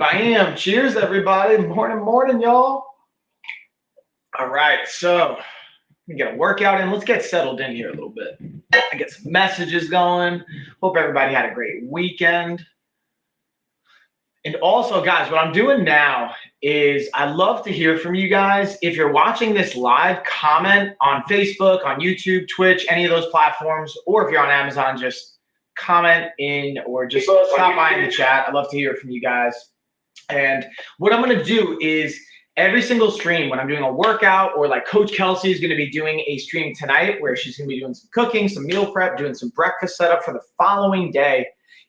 Bam! Cheers, everybody. Morning, y'all. All right, so we get a workout in. Let's get settled in here a little bit. I get some messages going. Hope everybody had a great weekend. And also, guys, what I'm doing now is I love to hear from you guys. If you're watching this live, comment on Facebook, on YouTube, Twitch, any of those platforms, or if you're on Amazon, just comment in or just stop by in the chat. I'd love to hear from you guys. And what I'm going to do is every single stream when I'm doing a workout, or like Coach Kelsey is going to be doing a stream tonight where she's going to be doing some cooking, some meal prep, doing some breakfast setup for the following day.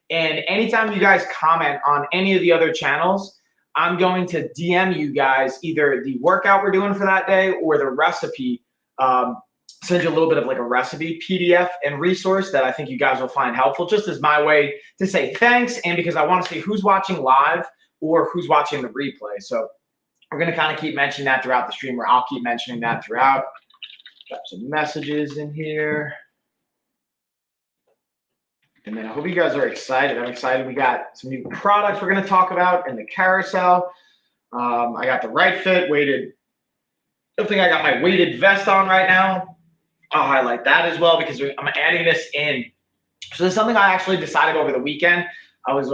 And anytime you guys comment on any of the other channels, I'm going to DM you guys either the workout we're doing for that day or the recipe. Send you a little bit of like a recipe PDF and resource that I think you guys will find helpful, just as my way to say thanks, and because I want to see who's watching live or who's watching the replay. So we're going to kind of keep mentioning that throughout the stream, or I'll keep mentioning that throughout. Got some messages in here. And then I hope you guys are excited. I'm excited. We got some new products we're going to talk about in the carousel. I got the Right Fit weighted. I think I got my weighted vest on right now. I'll highlight that as well because I'm adding this in. So this is something I actually decided over the weekend. I was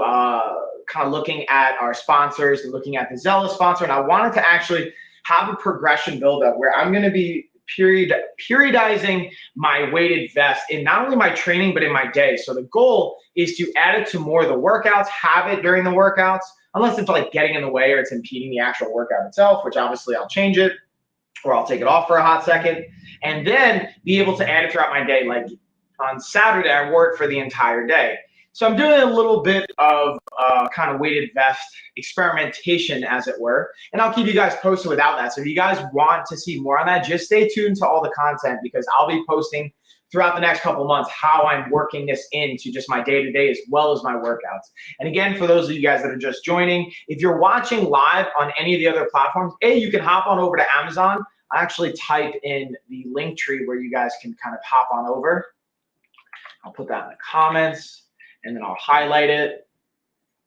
kind of looking at our sponsors and looking at the Zealous sponsor, and I wanted to actually have a progression buildup where I'm going to be periodizing my weighted vest in not only my training but in my day. So the goal is to add it to more of the workouts, have it during the workouts, unless it's like getting in the way or it's impeding the actual workout itself, which obviously I'll change it or I'll take it off for a hot second, and then be able to add it throughout my day. Like on Saturday, I wore it for the entire day. So I'm doing a little bit of kind of weighted vest experimentation, as it were, and I'll keep you guys posted without that. So if you guys want to see more on that, just stay tuned to all the content, because I'll be posting throughout the next couple months how I'm working this into just my day-to-day as well as my workouts. And again, for those of you guys that are just joining, if you're watching live on any of the other platforms, you can hop on over to Amazon. I actually type in the link tree where you guys can kind of hop on over. I'll put that in the comments, and then I'll highlight it.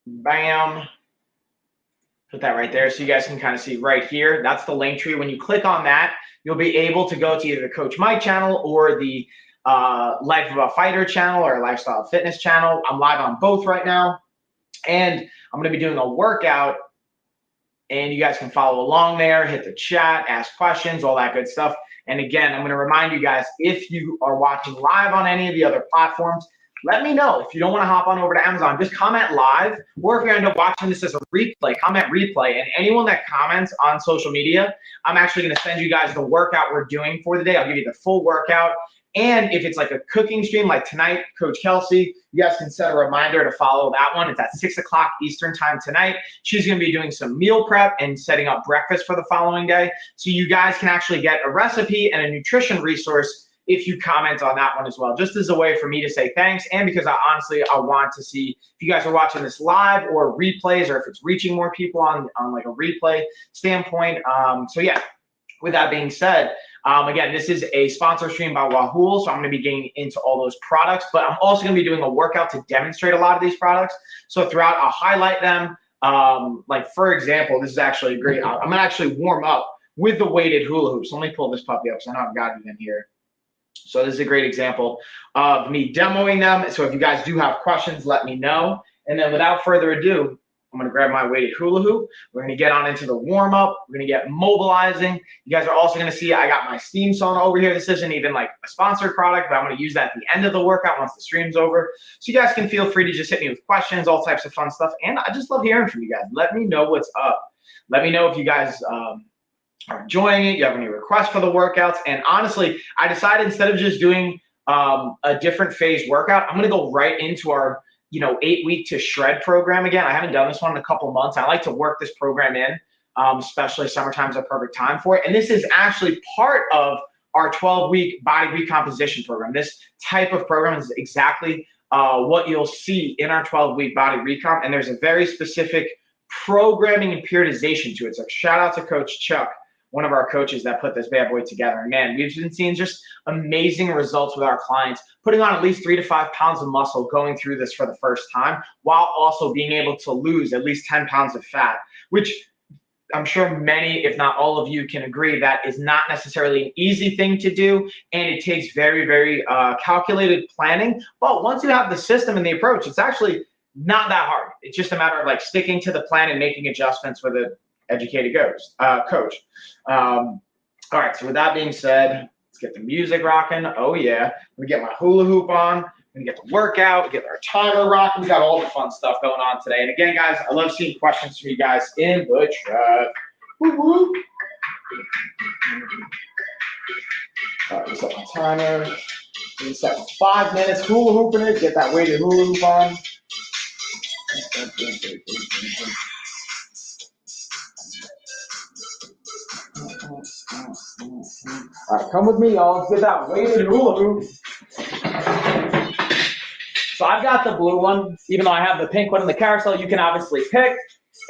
Bam. Put that right there so you guys can kind of see right here. That's the link tree. When you click on that, you'll be able to go to either the Coach Mike channel or the Life of a Fighter channel or Lifestyle Fitness channel. I'm live on both right now. And I'm going to be doing a workout, and you guys can follow along there, hit the chat, ask questions, all that good stuff. And again, I'm going to remind you guys, if you are watching live on any of the other platforms, let me know. If you don't want to hop on over to Amazon, just comment live. Or if you end up watching this as a replay, comment replay. And anyone that comments on social media, I'm actually going to send you guys the workout we're doing for the day. I'll give you the full workout. And if it's like a cooking stream like tonight, Coach Kelsey, you guys can set a reminder to follow that one. It's at 6 o'clock Eastern time tonight. She's going to be doing some meal prep and setting up breakfast for the following day. So you guys can actually get a recipe and a nutrition resource if you comment on that one as well, just as a way for me to say thanks, and because I want to see if you guys are watching this live or replays, or if it's reaching more people on like a replay standpoint. So yeah, with that being said, again, this is a sponsor stream by YALL, so I'm going to be getting into all those products, but I'm also going to be doing a workout to demonstrate a lot of these products. So throughout, I'll highlight them. Like for example, this is actually great. I'm going to actually warm up with the weighted hula hoops. Let me pull this puppy up because I know I've got it in here. So this is a great example of me demoing them. So if you guys do have questions, let me know. And then without further ado, I'm going to grab my weighted hula hoop. We're going to get on into the warm up. We're going to get mobilizing. You guys are also going to see I got my steam sauna over here. This isn't even like a sponsored product, but I'm going to use that at the end of the workout once the stream's over. So you guys can feel free to just hit me with questions, all types of fun stuff. And I just love hearing from you guys. Let me know what's up. Let me know if you guys are enjoying it, you have any requests for the workouts. And honestly, I decided instead of just doing a different phase workout, I'm going to go right into our 8-week to shred program again. I haven't done this one in a couple of months. I like to work this program in, especially summertime is a perfect time for it. And this is actually part of our 12-week body recomposition program. This type of program is exactly what you'll see in our 12-week body recomp. And there's a very specific programming and periodization to it. So shout out to Coach Chuck one of our coaches that put this bad boy together. And man, we've been seeing just amazing results with our clients, putting on at least 3 to 5 pounds of muscle going through this for the first time, while also being able to lose at least 10 pounds of fat, which I'm sure many, if not all of you, can agree that is not necessarily an easy thing to do, and it takes very, very calculated planning. But once you have the system and the approach, it's actually not that hard. It's just a matter of like sticking to the plan and making adjustments with an educated coach. All right, so with that being said, let's get the music rocking. Oh yeah, let me get my hula hoop on. We get the workout, get our timer rocking. We got all the fun stuff going on today. And again, guys, I love seeing questions from you guys in the chat. Woo-woo. All right, set my timer. We set for 5 minutes, hula hooping it. Get that weighted hula hoop on. All right, come with me, y'all. Let's get that weighted hula hoop. So I've got the blue one, even though I have the pink one in the carousel, you can obviously pick.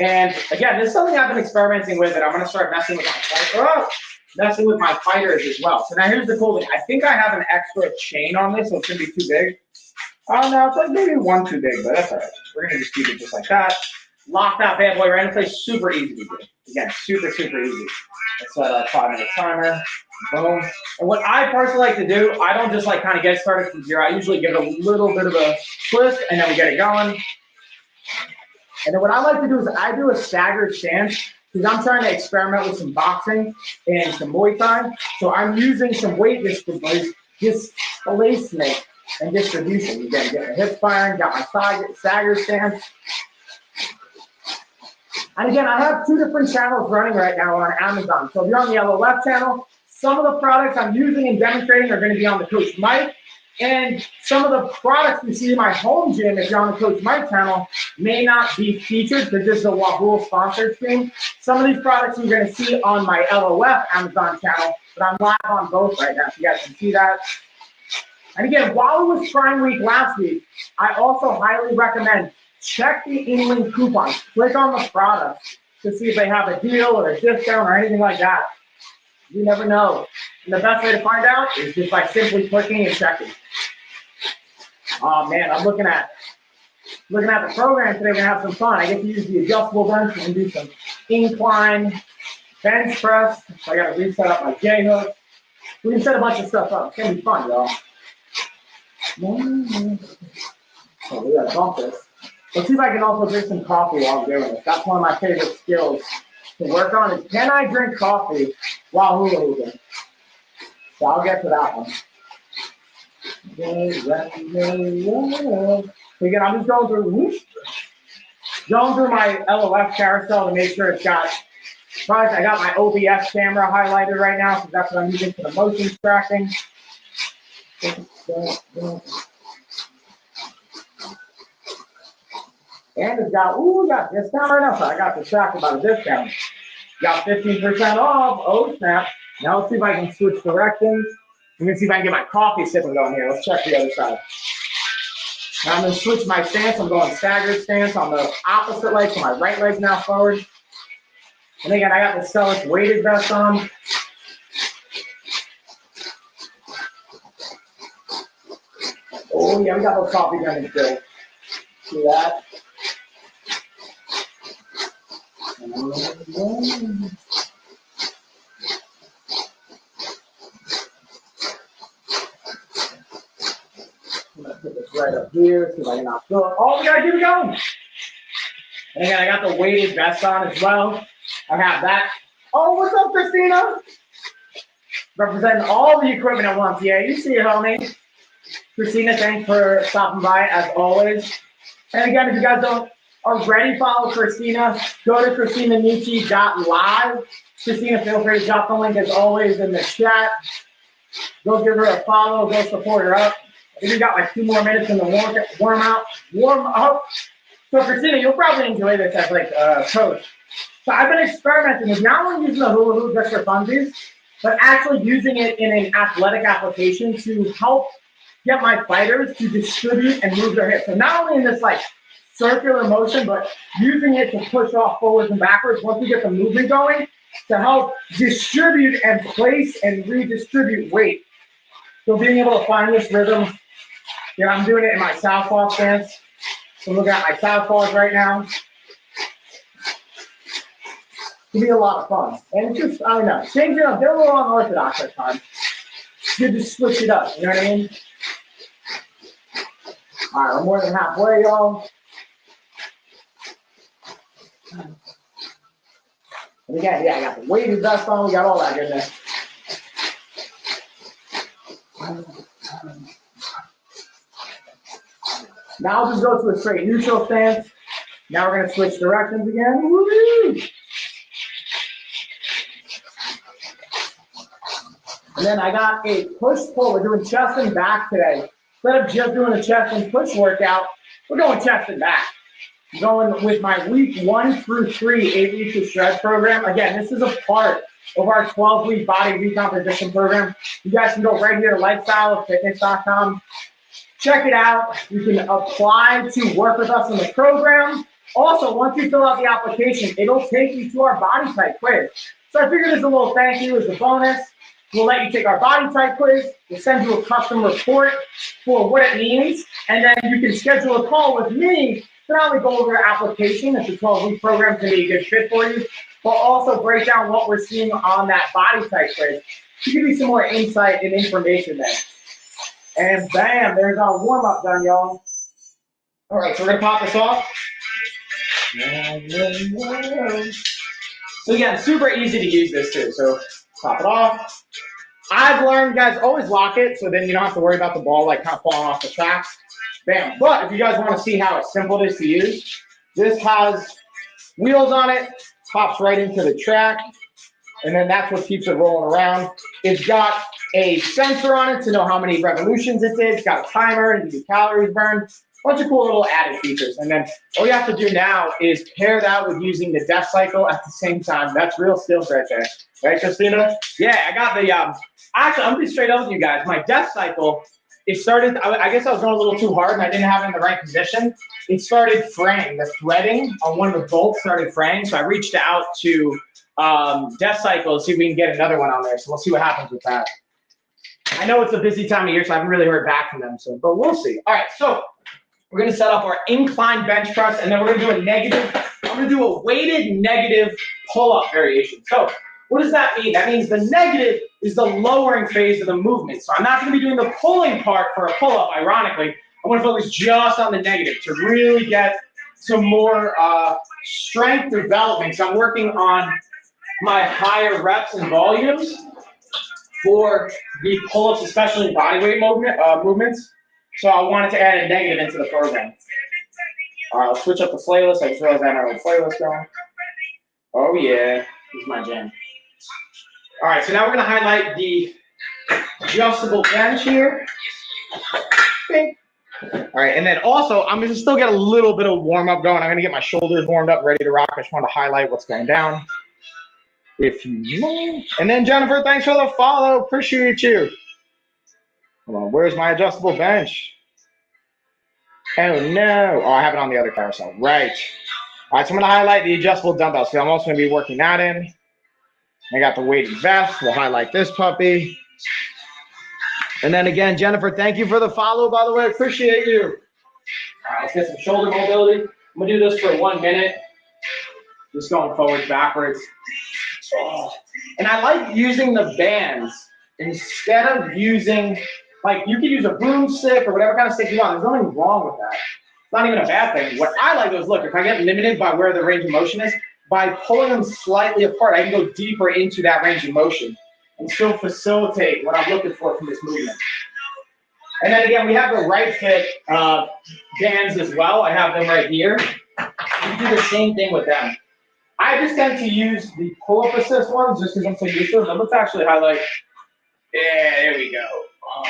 And again, this is something I've been experimenting with, and I'm going to start messing with my fighters as well. So now here's the cool thing. I think I have an extra chain on this, so it's going to be too big. Oh, no, it's like maybe one too big, but that's all right. We're going to just keep it just like that. Lock that bad boy right in place. Super easy to do. Again, super, super easy. Let's set a 5-minute timer. Boom. And what I personally like to do, I don't just like kind of get started from zero. I usually give it a little bit of a twist, and then we get it going. And then what I like to do is I do a staggered stance because I'm trying to experiment with some boxing and some Muay Thai. So I'm using some weight displacement and distribution. Again, get my hips firing, got my side staggered stance. And again, I have 2 different channels running right now on Amazon. So if you're on the LOF channel, some of the products I'm using and demonstrating are going to be on the Coach Mike. And some of the products you see in my home gym, if you're on the Coach Mike channel, may not be featured because this is a YALL sponsored stream. Some of these products you're going to see on my LOF Amazon channel, but I'm live on both right now, so you guys can see that. And again, while it was Prime Week last week, I also highly recommend check the Incline coupons. Click on the products to see if they have a deal or a discount or anything like that. You never know. And the best way to find out is just by simply clicking and checking. Oh man, I'm looking at the program today. We're gonna have some fun. I get to use the adjustable bench and do some incline bench press. So I gotta reset up my Yeahhh. We can set a bunch of stuff up. It's gonna be fun, y'all. So we gotta bump this. Let's see if I can also drink some coffee while I'm doing this. That's one of my favorite skills to work on is can I drink coffee while hula hooping? So I'll get to that one. So again, I'm just going through my LOF carousel to make sure it's got products. I got my OBS camera highlighted right now because that's what I'm using for the motion tracking. And it's got, we got discount right now. So I got distracted about a discount. Got 15% off. Oh, snap. Now let's see if I can switch directions. I'm going to see if I can get my coffee sipping going here. Let's check the other side. Now I'm going to switch my stance. I'm going staggered stance on the opposite leg. So my right leg's now forward. And again, I got the Celis weighted vest on. Oh, yeah, we got those coffee guns still. See that? I'm gonna put this right up here, see if I can not fill it. Oh, we gotta keep it going. And again, I got the weighted vest on as well. I have that. Oh, what's up, Christina? Representing all the equipment at once. Yeah, you see it, homie. Christina, thanks for stopping by as always. And again, if you guys don't already follow Christina, go to ChristinaNucci.live. Christina, feel free to drop the link as always in the chat. Go give her a follow, go support her up. I think we got like 2 more minutes in the warm up. So Christina, you'll probably enjoy this as like a coach. So I've been experimenting with not only using the hula hoop just for funsies, but actually using it in an athletic application to help get my fighters to distribute and move their hips. So not only in this like circular motion, but using it to push off forwards and backwards. Once we get the movement going, to help distribute and place and redistribute weight. So being able to find this rhythm, I'm doing it in my southpaw stance. So look at my southpaws right now. It'll be a lot of fun. And it's just, I don't know, change it up. They're a little unorthodox at times. It's good to switch it up, you know what I mean? All right, we're more than halfway, y'all. And again, I got the weighted vest on. We got all that goodness. Now I'll just go to a straight neutral stance. Now we're going to switch directions again. Woo-hoo! And then I got a push-pull. We're doing chest and back today. Instead of just doing a chest and push workout, we're going chest and back. I'm going with my week 1 through 3 8 weeks of stretch program. Again, this is a part of our 12-week body recomposition program. You guys can go right here to lifestyleofitness.com. Check it out. You can apply to work with us in the program. Also, once you fill out the application, it'll take you to our body type quiz. So I figured as a little thank you as a bonus. We'll let you take our body type quiz. We'll send you a custom report for what it means. And then you can schedule a call with me to not only go over your application, if the 12-week program can be a good fit for you, but also break down what we're seeing on that body type quiz to give you some more insight and information there. And bam, there's our warm-up done, y'all. All right, so we're going to pop this off. So again, super easy to use this too. So pop it off. I've learned, guys, always lock it so then you don't have to worry about the ball like kind of falling off the tracks. Bam. But if you guys want to see how simple it is to use, this has wheels on it, pops right into the track, and then that's what keeps it rolling around. It's got a sensor on it to know how many revolutions it did. It's got a timer and the calories burned. Bunch of cool little added features. And then all you have to do now is pair that with using the death cycle at the same time. That's real skills right there. Right, Christina? Yeah, I got the, actually, I'm going to be straight up with you guys. My death cycle, it started, I guess I was going a little too hard and I didn't have it in the right position. It started fraying. The threading on one of the bolts started fraying. So I reached out to death cycle to see if we can get another one on there. So we'll see what happens with that. I know it's a busy time of year, so I haven't really heard back from them. So, but we'll see. All right, so we're going to set up our incline bench press, and then we're going to do a negative. I'm going to do a weighted negative pull-up variation. So what does that mean? That means the negative is the lowering phase of the movement. So I'm not going to be doing the pulling part for a pull-up, ironically. I want to focus just on the negative to really get some more strength development. So I'm working on my higher reps and volumes for the pull-ups, especially in bodyweight movements. So I wanted to add a negative into the program. All right, I'll switch up the playlist. I just realized I have my own playlist going. Oh yeah, this is my jam. All right, so now we're gonna highlight the adjustable bench here. Bing. All right, and then also I'm gonna still get a little bit of warm up going. I'm gonna get my shoulders warmed up, ready to rock. I just want to highlight what's going down. If you want. And then Jennifer, thanks for the follow. Appreciate you. Hold on, where's my adjustable bench? Oh no. Oh, I have it on the other carousel. Right. All right, so I'm gonna highlight the adjustable dumbbells. So I'm also gonna be working that in. I got the weighted vest. We'll highlight this puppy. And then again, Jennifer, thank you for the follow, by the way. Appreciate you. All right, let's get some shoulder mobility. I'm gonna do this for 1 minute. Just going forward, backwards. Oh. And I like using the bands instead of using, like, you could use a broomstick or whatever kind of stick you want. There's nothing wrong with that. It's not even a bad thing. What I like is, look, if I get limited by where the range of motion is, by pulling them slightly apart, I can go deeper into that range of motion and still facilitate what I'm looking for from this movement. And then again, we have the right fit bands as well. I have them right here. We do the same thing with them. I just tend to use the pull-up assist ones just because I'm so used to them. Let's actually highlight. Yeah, there we go. Oh.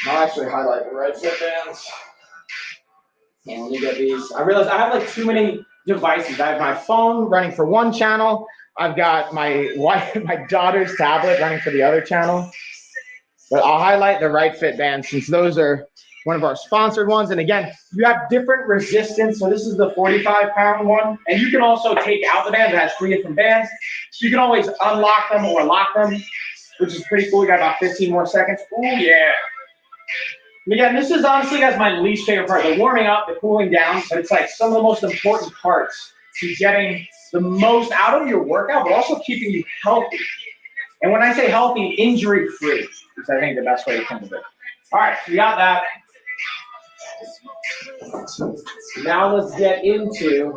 I'll actually highlight the right fit bands. And let me get these. I realize I have like too many devices. I have my phone running for one channel. I've got my wife, my daughter's tablet running for the other channel. But I'll highlight the right fit bands since those are one of our sponsored ones. And again, you have different resistance. So this is the 45-pound one. And you can also take out the bands. It has 3 different bands. So you can always unlock them or lock them, which is pretty cool. We got about 15 more seconds. Oh, yeah. And again, this is honestly, guys, my least favorite part. The warming up, the cooling down, but it's like some of the most important parts to getting the most out of your workout, but also keeping you healthy. And when I say healthy, injury-free is, I think, the best way to think of it. All right, so we got that. Now let's get into,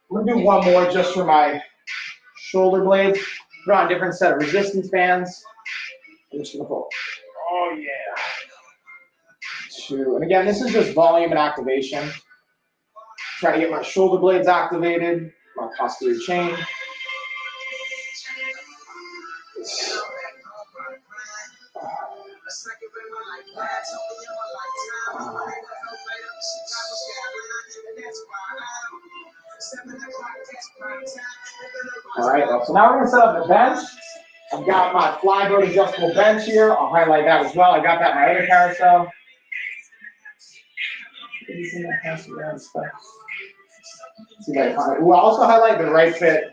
we're gonna do one more just for my shoulder blades. Put on a different set of resistance bands. I'm just gonna pull. Oh yeah. 2, and again, this is just volume and activation. Try to get my shoulder blades activated, my posterior chain. All right, so now we're gonna set up the bench. I've got my flyboard adjustable bench here. I'll highlight that as well. I got that in my other carousel. We'll also highlight the right fit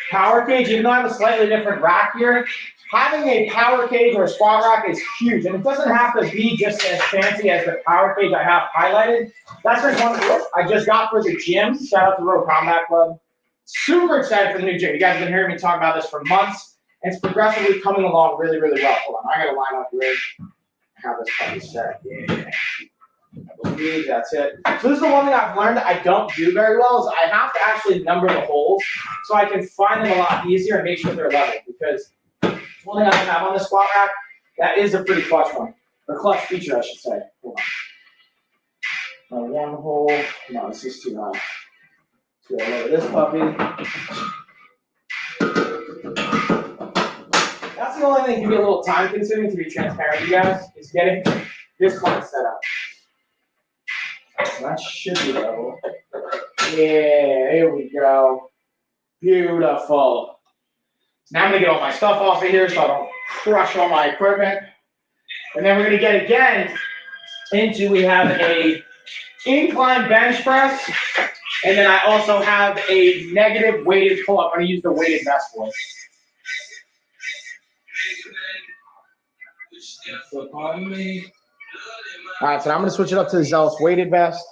power cage. Even though I have a slightly different rack here, having a power cage or a squat rack is huge. And it doesn't have to be just as fancy as the power cage I have highlighted. That's just one I just got for the gym. Shout out to Row Combat Club. Super excited for the new gym. You guys have been hearing me talk about this for months. And it's progressively coming along really, really well. Hold on, I gotta line up here. Have this puppy set. Yeah. I believe that's it. So this is the one thing I've learned I don't do very well is I have to actually number the holes so I can find them a lot easier and make sure they're level, because one thing I have on the squat rack, that is a pretty clutch one. Or clutch feature, I should say. Hold on. One hole. No, this is too high. So I'll lower this puppy. That's the only thing that can be a little time consuming, to be transparent with you guys, is getting this one set up. That should be level. Yeah, here we go. Beautiful. Now I'm gonna get all my stuff off of here so I don't crush all my equipment. And then we're gonna get again into, we have a incline bench press, and then I also have a negative weighted pull-up. I'm gonna use the weighted vest for it. All right, so now I'm gonna switch it up to the Zealous weighted vest.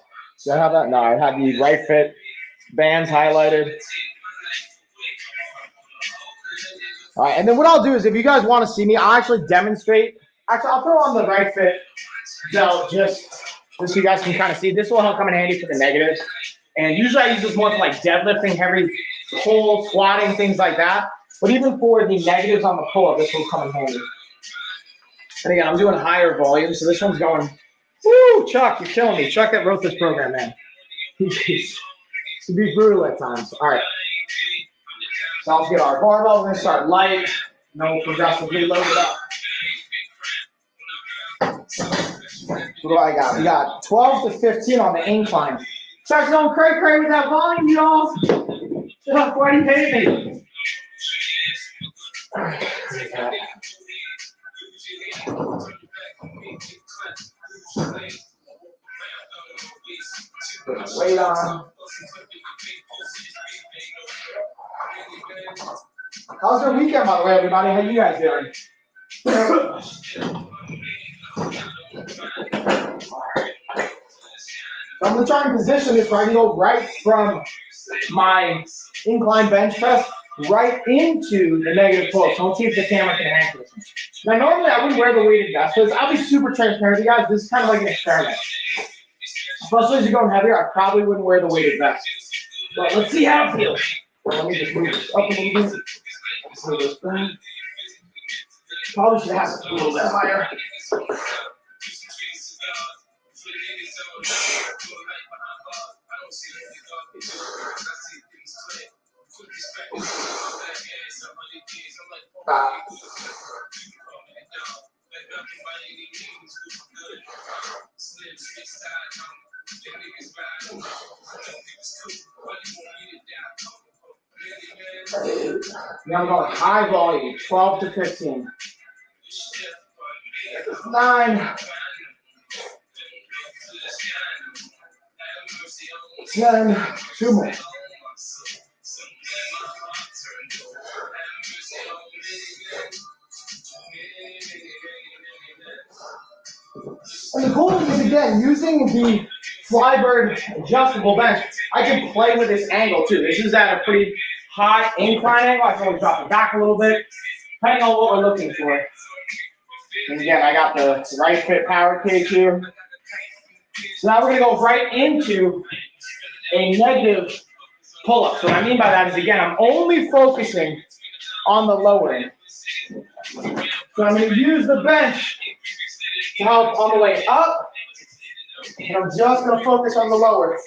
Do I have that? No, I have the right fit bands highlighted. All right, and then what I'll do is, if you guys want to see me, I'll actually demonstrate. Actually, I'll throw on the right fit belt just so you guys can kind of see. This will help come in handy for the negatives. And usually I use this more for like deadlifting, heavy pull, squatting, things like that. But even for the negatives on the pull-up, this will come in handy. And again, I'm doing higher volume, so this one's going, woo, Chuck, you're killing me. Chuck that wrote this program, man. It can be brutal at times. All right. So let's get our barbell. We're going to start light, and then we'll progressively load it up. What do I got? We got 12 to 15 on the incline. Chuck's going cray-cray with that volume, y'all. Shut up, why do you pay me? All right. Put my weight on. How's your weekend, by the way, everybody? How you guys doing? So I'm going to try and position this right. I can go right from my incline bench press right into the negative pull. So let's see if the camera can handle this. Now, normally I wouldn't wear the weighted vest, but I'll be super transparent with you guys. This is kind of like an experiment. Especially as you're going heavier, I probably wouldn't wear the weighted vest. But let's see how it feels. Let me just move this up a little bit. Let's move this back. Probably should have it a little bit higher. Now I'm going high volume, 12 to 15. 9, 10, 2 more. And the goal is, again, using the Flybird adjustable bench, I can play with this angle too. This is at a pretty high incline angle. I can always drop it back a little bit, depending on what we're looking for. And again, I got the right fit power cage here. So now we're going to go right into a negative pull-up. So what I mean by that is, again, I'm only focusing on the lower end. So I'm going to use the bench to help on the way up, and I'm just going to focus on the lower.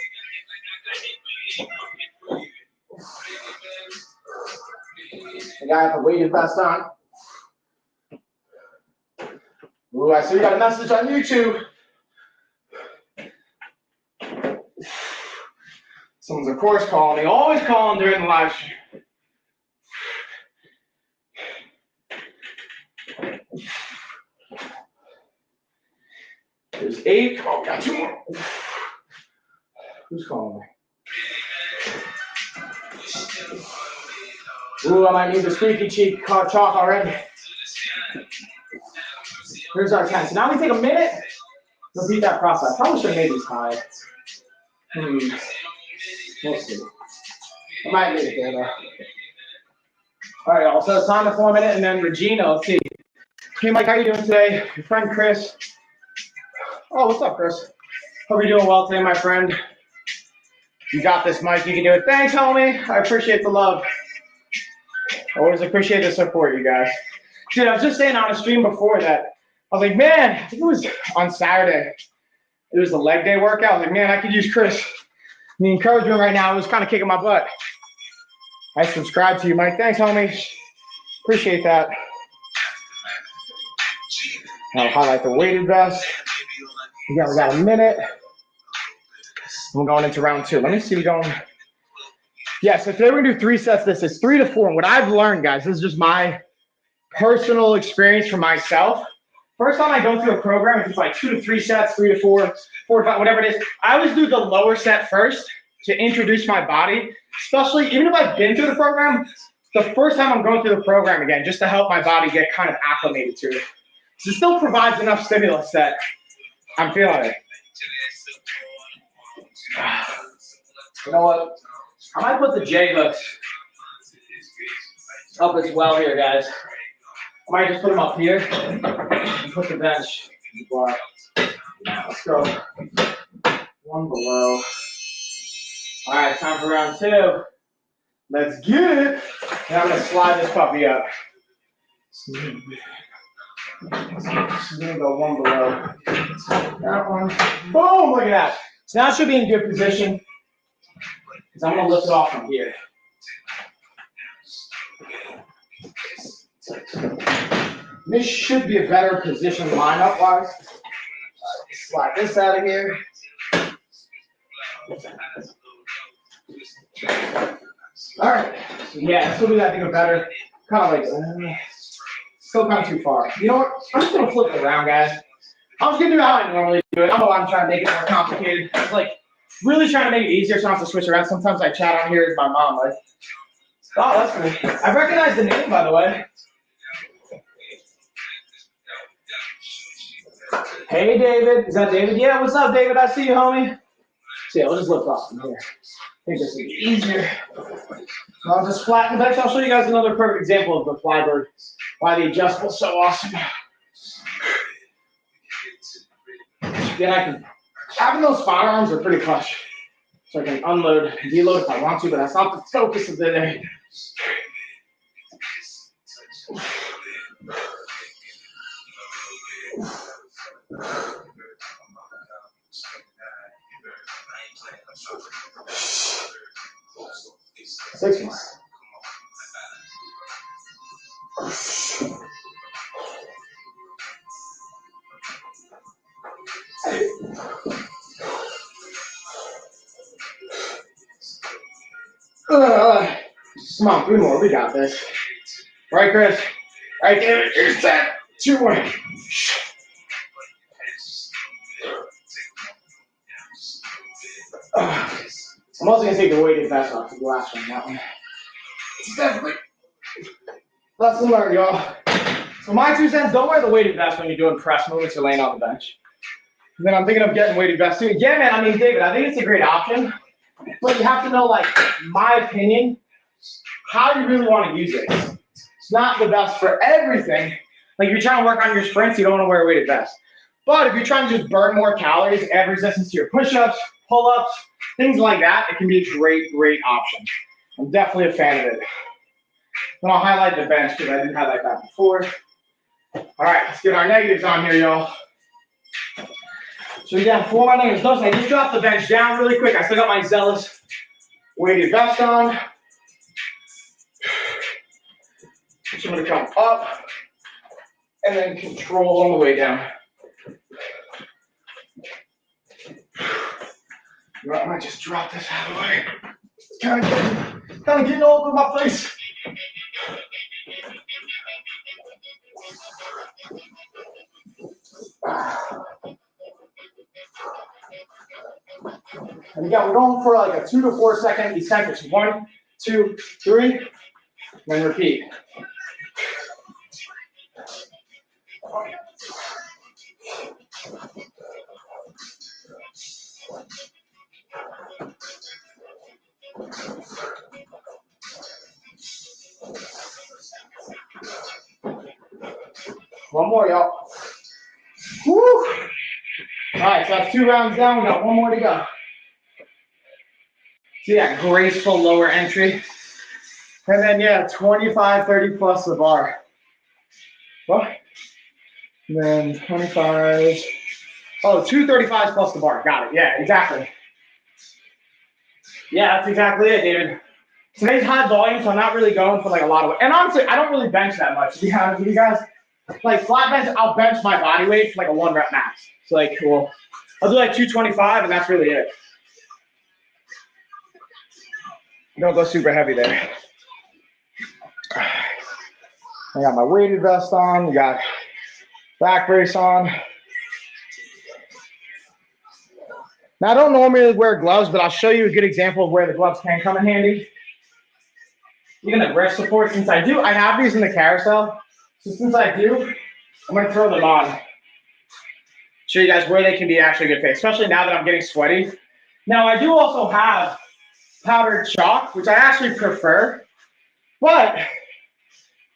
I got the weighted vest on. Ooh, I see we got a message on YouTube. Someone's, of course, calling. They always call them during the live stream. There's 8. Oh, we got 2 more. Who's calling me? Ooh, I might need the squeaky cheek chalk already. Here's our 10. So now we take a minute. Repeat that process. Probably should have made these high. We'll see. I might leave it there though. All right, y'all. So it's time to 4 minute, and then Regina. Let's see. Hey, Mike, how you doing today? Your friend Chris. Oh, what's up, Chris? Hope you're doing well today, my friend. You got this, Mike. You can do it. Thanks, homie. I appreciate the love. I always appreciate the support, you guys. Dude, I was just saying on a stream before that, I was like, man, I think it was on Saturday. It was the leg day workout. I was like, man, I could use Chris. The encouragement right now was kind of kicking my butt. I subscribe to you, Mike. Thanks, homie. Appreciate that. I'll highlight the weighted vest. Again, we got a minute. We're going into round 2. Let me see. We're going. Yeah, so today we're going to do 3 sets. This is 3 to 4. And what I've learned, guys, this is just my personal experience for myself. First time I go through a program, it's just like 2 to 3 sets, 3 to 4, 4 to 5, whatever it is. I always do the lower set first to introduce my body, especially even if I've been through the program, the first time I'm going through the program again, just to help my body get kind of acclimated to it. So it still provides enough stimulus that I'm feeling it. You know what? I might put the J hooks up as well here, guys. I might just put them up here and put the bench in the bar. Let's go. 1 below. All right, time for round 2. Let's get it. And I'm going to slide this puppy up. She's going to go 1 below. That one. Boom, look at that. So now it should be in good position because I'm going to lift it off from here. This should be a better position lineup wise. Slide this out of here. All right. So yeah, this will be, I think, a better kind of like still kind of too far. You know what? I'm just gonna flip it around, guys. I'm just gonna do how I normally do it. I know I'm trying to make it more complicated. It's like really trying to make it easier so I don't have to switch around. Sometimes I chat on here with my mom, like, oh, that's cool. I recognize the name, by the way. Hey, David. Is that David? Yeah, what's up, David? I see you, homie. So yeah, we'll just lift off from here. I think this will be easier. So I'll just flatten the bench. I'll show you guys another perfect example of the Flybird, why the adjustable is so awesome. Then I can, having those firearms are pretty clutch. So I can unload, deload if I want to, but that's not the focus of the day. Six months. Come on, 3 more. We got this. Right, Chris? Right there. Here's that. 2 more. I'm also gonna take the weighted vest off the last one. That one. It's definitely lesson learned, y'all. So my 2 cents: don't wear the weighted vest when you're doing press movements or laying on the bench. And then I'm thinking of getting weighted vest too. Yeah, man. I mean, David, I think it's a great option, but you have to know, like, my opinion, how you really want to use it. It's not the best for everything. Like, if you're trying to work on your sprints, you don't want to wear a weighted vest. But if you're trying to just burn more calories, add resistance to your push-ups, pull-ups, things like that, it can be a great, great option. I'm definitely a fan of it. Then I'll highlight the bench because I didn't highlight that before. All right, let's get our negatives on here, y'all. So again, for my negatives, notice I just dropped the bench down really quick. I still got my Zealous weighted vest on. So I'm gonna come up and then control on the way down. I might just drop this out of the way. It's kind of getting all over my face. And again, we're going for like a 2 to 4 second eccentrics. 1, 2, 3, then repeat. One more, y'all. Woo! All right, so that's 2 rounds down. We got 1 more to go. See that graceful lower entry? And then, yeah, 25, 30 plus the bar. What? And then 25. Oh, 235s plus the bar. Got it. Yeah, exactly. Yeah, that's exactly it, David. Today's high volume, so I'm not really going for like a lot of weight. And honestly, I don't really bench that much, to be honest with you guys. Like flat bench, I'll bench my body weight for like a 1 rep max. It's like, cool. I'll do like 225, and that's really it. Don't go super heavy there. I got my weighted vest on. We got back brace on. Now, I don't normally wear gloves, but I'll show you a good example of where the gloves can come in handy. Even the wrist support, since I do, I have these in the carousel. So since I do, I'm going to throw them on. Show you guys where they can be actually a good fit, especially now that I'm getting sweaty. Now, I do also have powdered chalk, which I actually prefer. But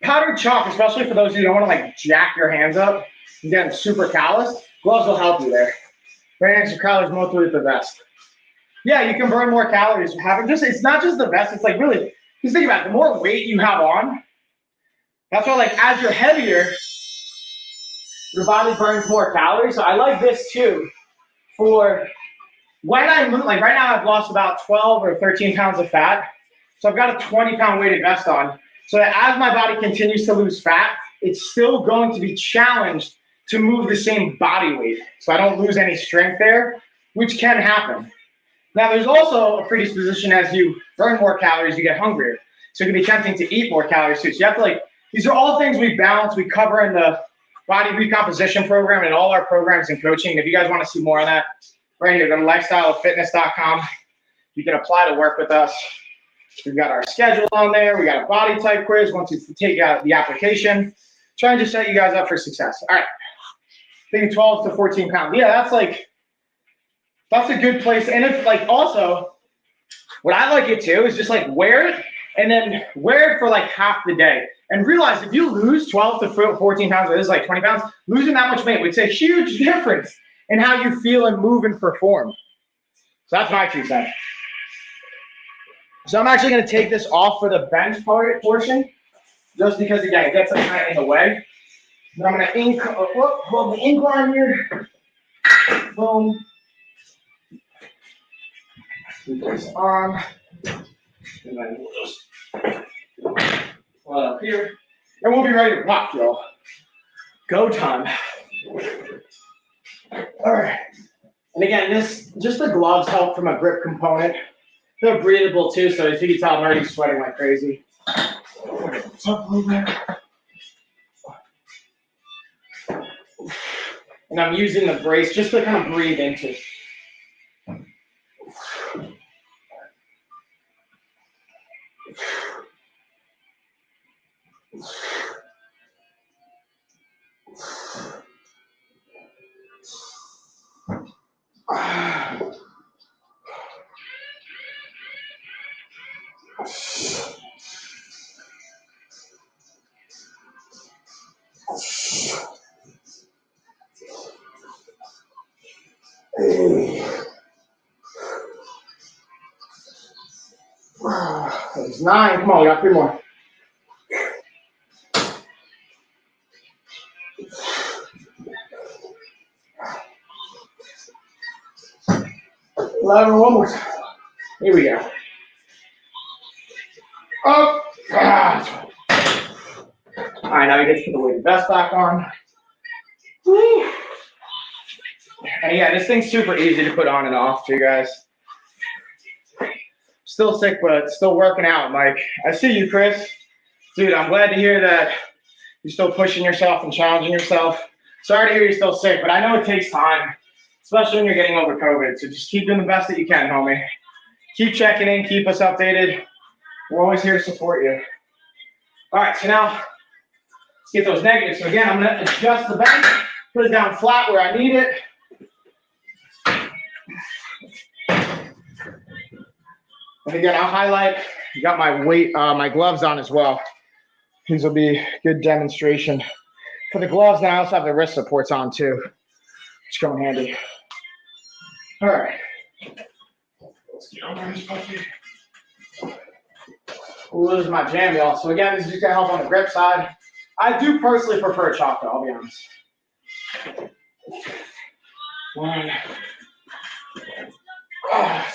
powdered chalk, especially for those of you who don't want to like jack your hands up and get super calloused, gloves will help you there. Burn extra calories mostly with the vest. Yeah, you can burn more calories. It's not just the vest. It's like really, just think about it. The more weight you have on, that's why like as you're heavier, your body burns more calories. So I like this too for when I move. Like right now, I've lost about 12 or 13 pounds of fat. So I've got a 20-pound weighted vest on. So that as my body continues to lose fat, it's still going to be challenged to move the same body weight. So I don't lose any strength there, which can happen. Now, there's also a predisposition as you burn more calories, you get hungrier. So it can be tempting to eat more calories too. So you have to like, these are all things we balance, we cover in the body recomposition program and all our programs and coaching. If you guys want to see more on that, right here, go to lifestyleoffitness.com. You can apply to work with us. We've got our schedule on there. We got a body type quiz once you take out the application. Trying to set you guys up for success. All right. Thinking 12 to 14 pounds. Yeah, that's a good place. And if like also, what I like it too is just like wear it and then wear it for like half the day. And realize if you lose 12 to 14 pounds, it is like 20 pounds, losing that much weight, it's a huge difference in how you feel and move and perform. So that's my 2 cents. So I'm actually going to take this off for the bench portion, just because again it gets kind of in the way. Then I'm going to hold the incline here. Boom. Keep this on. And then we'll just pull it up here. And we'll be ready to rock, y'all. Go time. All right. And again, just the gloves help from a grip component. They're breathable too, so as you can tell, I'm already sweating like crazy. And I'm using the brace just to kind of breathe into. There's 9. Come on, we got 3 more. One more time. Here we go. Up. All right, now we get to put the weighted vest back on. Woo. And yeah, this thing's super easy to put on and off too, guys. Still sick, but still working out, Mike. I see you, Chris. Dude, I'm glad to hear that you're still pushing yourself and challenging yourself. Sorry to hear you're still sick, but I know it takes time, especially when you're getting over COVID. So just keep doing the best that you can, homie. Keep checking in, keep us updated. We're always here to support you. All right, so now let's get those negatives. So again, I'm gonna adjust the bench, put it down flat where I need it. And again, I'll highlight, you got my weight, my gloves on as well. These will be a good demonstration. For the gloves, now I also have the wrist supports on too, which come in handy. All right. Let's get over this puppy. Ooh, this is my jam, y'all. So again, this is just gonna help on the grip side. I do personally prefer chocolate, I'll be honest. 1,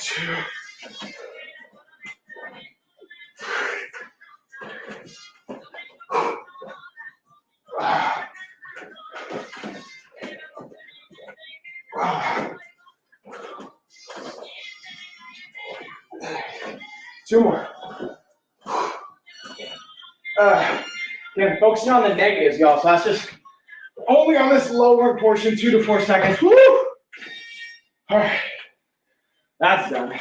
2. 2 more. Again, focusing on the negatives, y'all. So that's just only on this lower portion, 2 to 4 seconds. Woo! All right, that's done.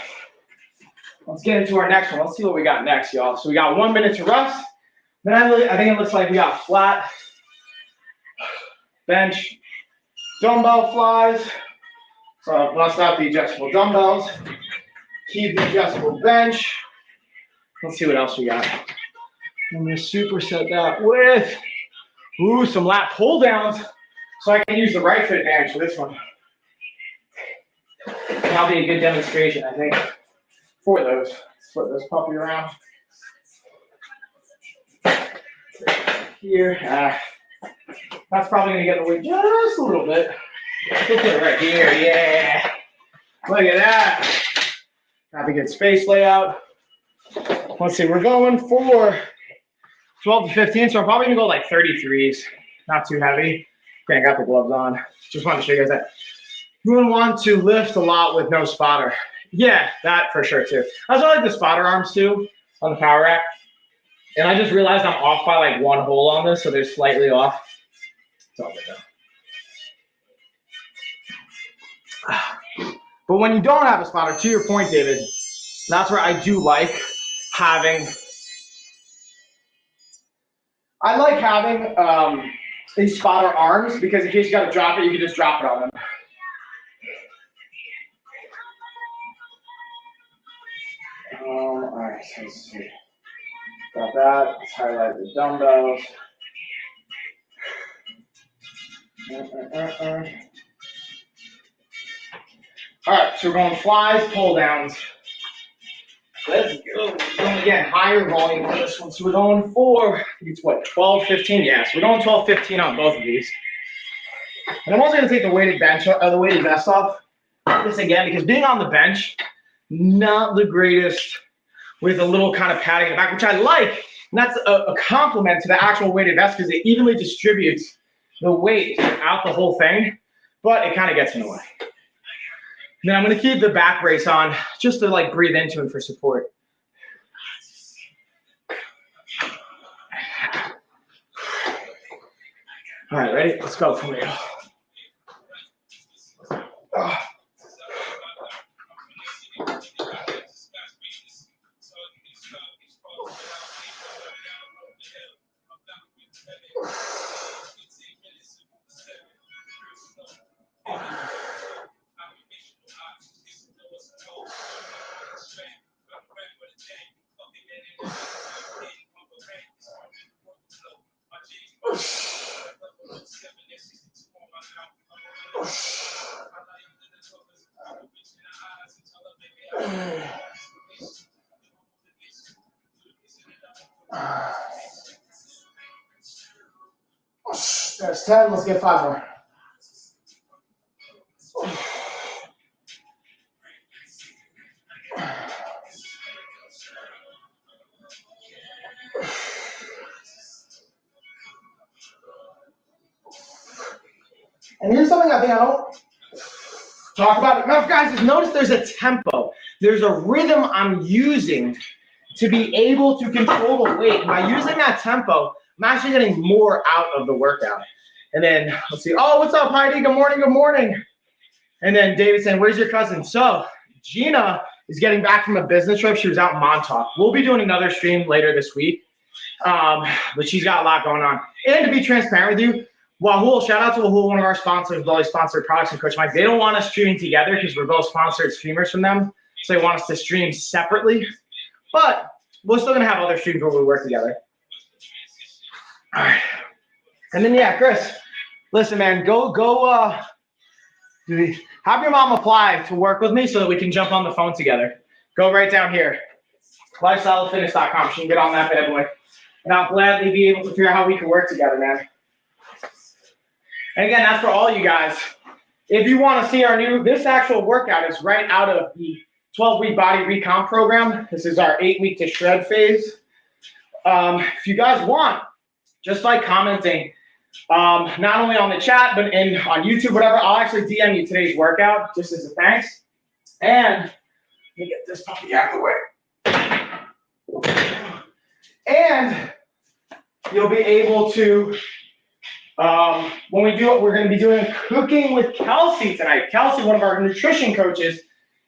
Let's get into our next one. Let's see what we got next, y'all. So we got 1 minute to rest. Then I think it looks like we got flat bench, dumbbell flies. So bust out the adjustable dumbbells. Keep the adjustable bench. Let's see what else we got. I'm gonna superset that with some lat pull downs. So I can use the right foot bench for this one. That'll be a good demonstration, I think, for those. Let's flip this puppy around. Here. That's probably gonna get in the way just a little bit. Let's put it right here, yeah. Look at that. Have a good space layout. Let's see, we're going for 12 to 15, so I'm probably gonna go like 33s. Not too heavy. Okay, I got the gloves on. Just wanted to show you guys that. You want to lift a lot with no spotter. Yeah, that for sure too. I also like the spotter arms too on the power rack. And I just realized I'm off by like 1 hole on this, so they're slightly off. It's all good though. But when you don't have a spotter, to your point, David, that's where I do like having. I like having these spotter arms because in case you got to drop it, you can just drop it on them. All right, so let's see. Got that. Let's highlight the dumbbells. All right, so we're going flies, pull downs. Let's go. We're going again, higher volume on this one. So we're going for, I think it's what, 12, 15? Yeah, so we're going 12, 15 on both of these. And I'm also going to take the weighted bench, the weighted vest off. This again, because being on the bench, not the greatest with a little kind of padding in the back, which I like. And that's a compliment to the actual weighted vest because it evenly distributes the weight out the whole thing, but it kind of gets in the way. Then I'm going to keep the back brace on just to like breathe into it for support. All right, ready? Let's go for real. There's 10. Let's get 5 more. And here's something I think I don't talk about enough, guys, is notice there's a tempo. There's a rhythm I'm using to be able to control the weight. And by using that tempo, I'm actually getting more out of the workout. And then let's see. Oh, what's up, Heidi? Good morning. Good morning. And then David saying, where's your cousin? So Gina is getting back from a business trip. She was out in Montauk. We'll be doing another stream later this week. But she's got a lot going on. And to be transparent with you, YALL, shout out to YALL, one of our sponsors with all these sponsored products and Coach Mike. They don't want us streaming together because we're both sponsored streamers from them. So they want us to stream separately. But we're still going to have other streams where we work together. All right. And then, yeah, Chris, listen, man, go have your mom apply to work with me so that we can jump on the phone together. Go right down here, lifestylefitness.com. She can get on that bad boy. And I'll gladly be able to figure out how we can work together, man. And again, that's for all you guys. If you want to see our this actual workout is right out of the 12-week body recomp program. This is our 8-week to shred phase. If you guys want, just by commenting, not only on the chat, but on YouTube, whatever, I'll actually DM you today's workout just as a thanks. And let me get this puppy out of the way. And you'll be able to, when we do it, we're going to be doing cooking with Kelsey tonight. Kelsey, one of our nutrition coaches,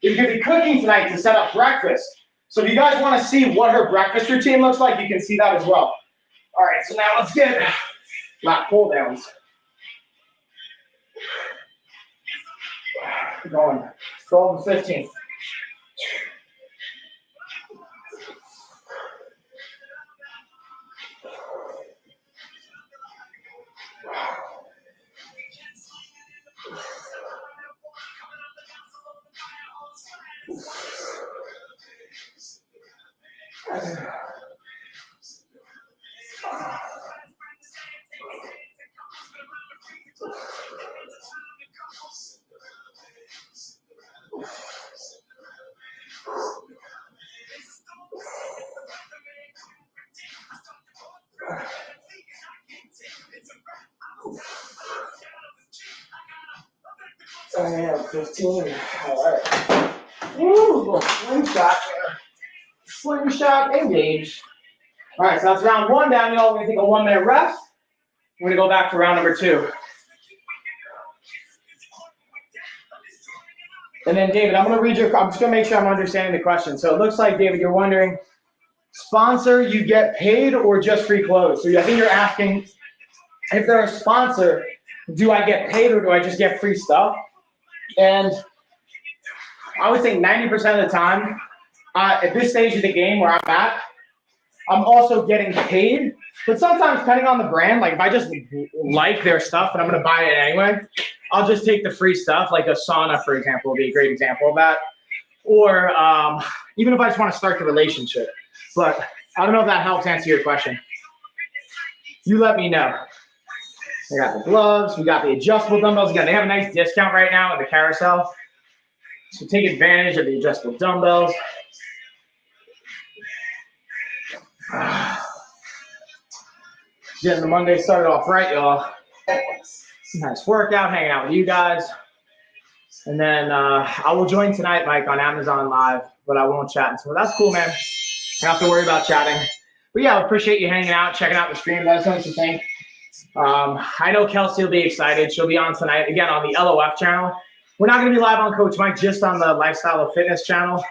is going to be cooking tonight to set up breakfast. So if you guys want to see what her breakfast routine looks like, you can see that as well. All right, so now let's get lat pull downs. Keep going. 12 and 15. I am 15. All right. Ooh, slingshot. Slingshot engaged. All right, so that's round 1 down, y'all. We're going to take a 1-minute rest. We're going to go back to round number 2. And then, David, I'm going to read I'm just going to make sure I'm understanding the question. So it looks like, David, you're wondering, sponsor, you get paid or just free clothes? So I think you're asking, if they're a sponsor, do I get paid or do I just get free stuff? And I would say 90% of the time, at this stage of the game where I'm at, I'm also getting paid. But sometimes, depending on the brand, like if I just like their stuff and I'm going to buy it anyway, I'll just take the free stuff. Like a sauna, for example, would be a great example of that. Or even if I just want to start the relationship. But I don't know if that helps answer your question. You let me know. I got the gloves. We got the adjustable dumbbells. Again, they have a nice discount right now at the carousel. So take advantage of the adjustable dumbbells. Getting the Monday started off right, y'all. Nice workout, hanging out with you guys. And then I will join tonight, Mike, on Amazon Live, but I won't chat. So that's cool, man. I don't have to worry about chatting. But yeah, I appreciate you hanging out, checking out the stream. Let us know what you think. I know Kelsey will be excited. She'll be on tonight, again, on the LOF channel. We're not going to be live on Coach Mike, just on the Lifestyle of Fitness channel.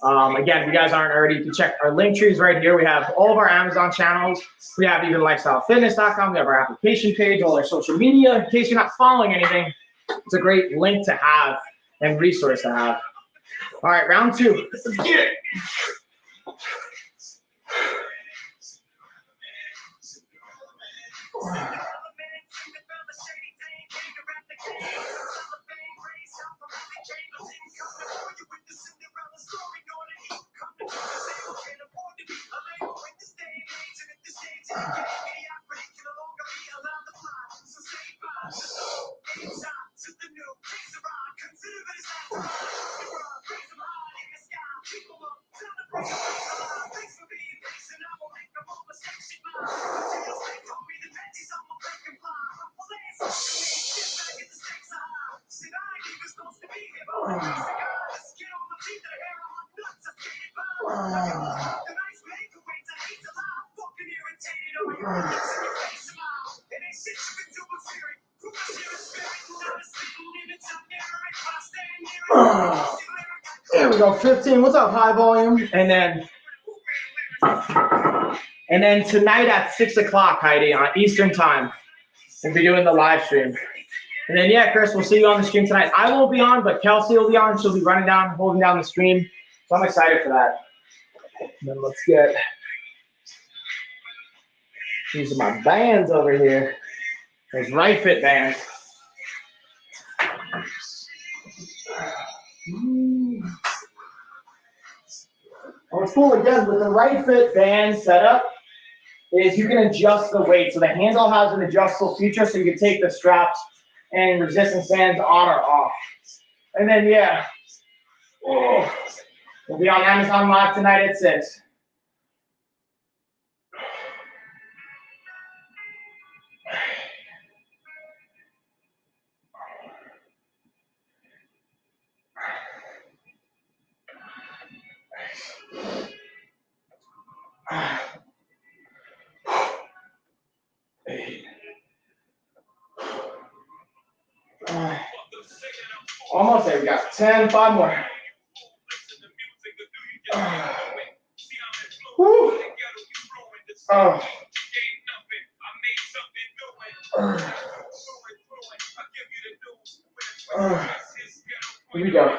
Again, if you guys aren't already, you can check our link trees right here. We have all of our Amazon channels. We have even lifestylefitness.com. We have our application page, all our social media. In case you're not following anything, it's a great link to have and resource to have. All right, round 2. Let's get it. There we go, 15. What's up, high volume? And then tonight at 6 o'clock, Heidi, on Eastern time, we'll be doing the live stream. And then, yeah, Chris, we'll see you on the stream tonight. I won't be on, but Kelsey will be on. She'll be running down, holding down the stream. So I'm excited for that. And then let's get these are my bands over here. There's Right Fit bands. What's cool again with the Right Fit band setup is you can adjust the weight. So the handle has an adjustable feature, so you can take the straps and resistance bands on or off. And then, yeah, we'll be on Amazon Live tonight at 6. Almost there. We got 10, 5 more. Woo. Oh. Here we go.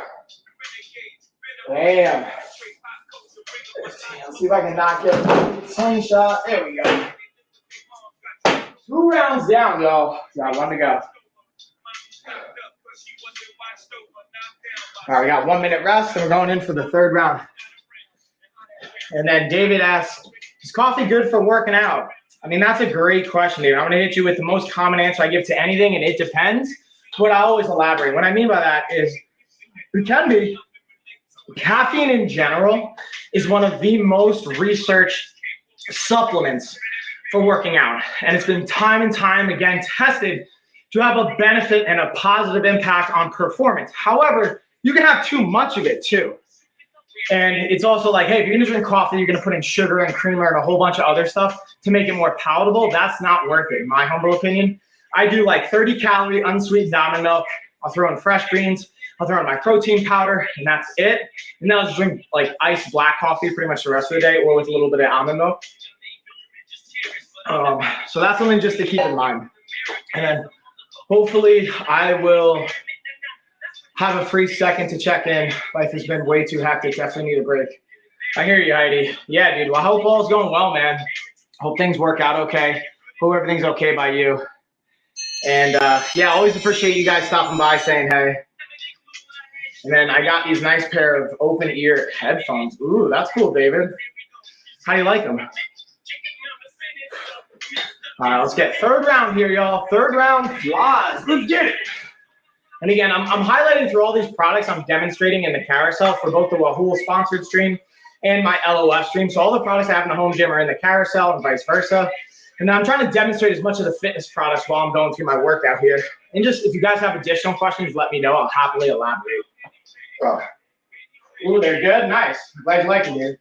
Damn. Let's see if I can knock it. Slingshot. There we go. 2 rounds down, y'all. Got 1 to go. All right, we got 1 minute rest, and we're going in for the 3rd round. And then David asks, is coffee good for working out? I mean, that's a great question, David. I'm going to hit you with the most common answer I give to anything, and it depends. But I always elaborate. What I mean by that is it can be. Caffeine in general is one of the most researched supplements for working out. And it's been time and time again tested to have a benefit and a positive impact on performance. However, you can have too much of it too. And it's also like, hey, if you're gonna drink coffee, you're gonna put in sugar and creamer and a whole bunch of other stuff to make it more palatable. That's not worth it, in my humble opinion. I do like 30 calorie unsweetened almond milk. I'll throw in fresh greens. I'll throw in my protein powder, and that's it. And then I'll just drink like iced black coffee pretty much the rest of the day, or with a little bit of almond milk. So that's something just to keep in mind. And then hopefully I will have a free second to check in. Life has been way too hectic. Definitely need a break. I hear you, Heidi. Yeah, dude. Well, I hope all's going well, man. Hope things work out okay. Hope everything's okay by you. And yeah, always appreciate you guys stopping by saying hey. And then I got these nice pair of open ear headphones. Ooh, that's cool, David. How do you like them? All right, let's get 3rd round here, y'all. 3rd round flies. Let's get it. And again, I'm highlighting through all these products I'm demonstrating in the carousel for both the YALL sponsored stream and my LOS stream. So all the products I have in the home gym are in the carousel and vice versa. And I'm trying to demonstrate as much of the fitness products while I'm going through my workout here. And just if you guys have additional questions, let me know. I'll happily elaborate. Oh. Ooh, they're good. Nice. Glad you like them, dude.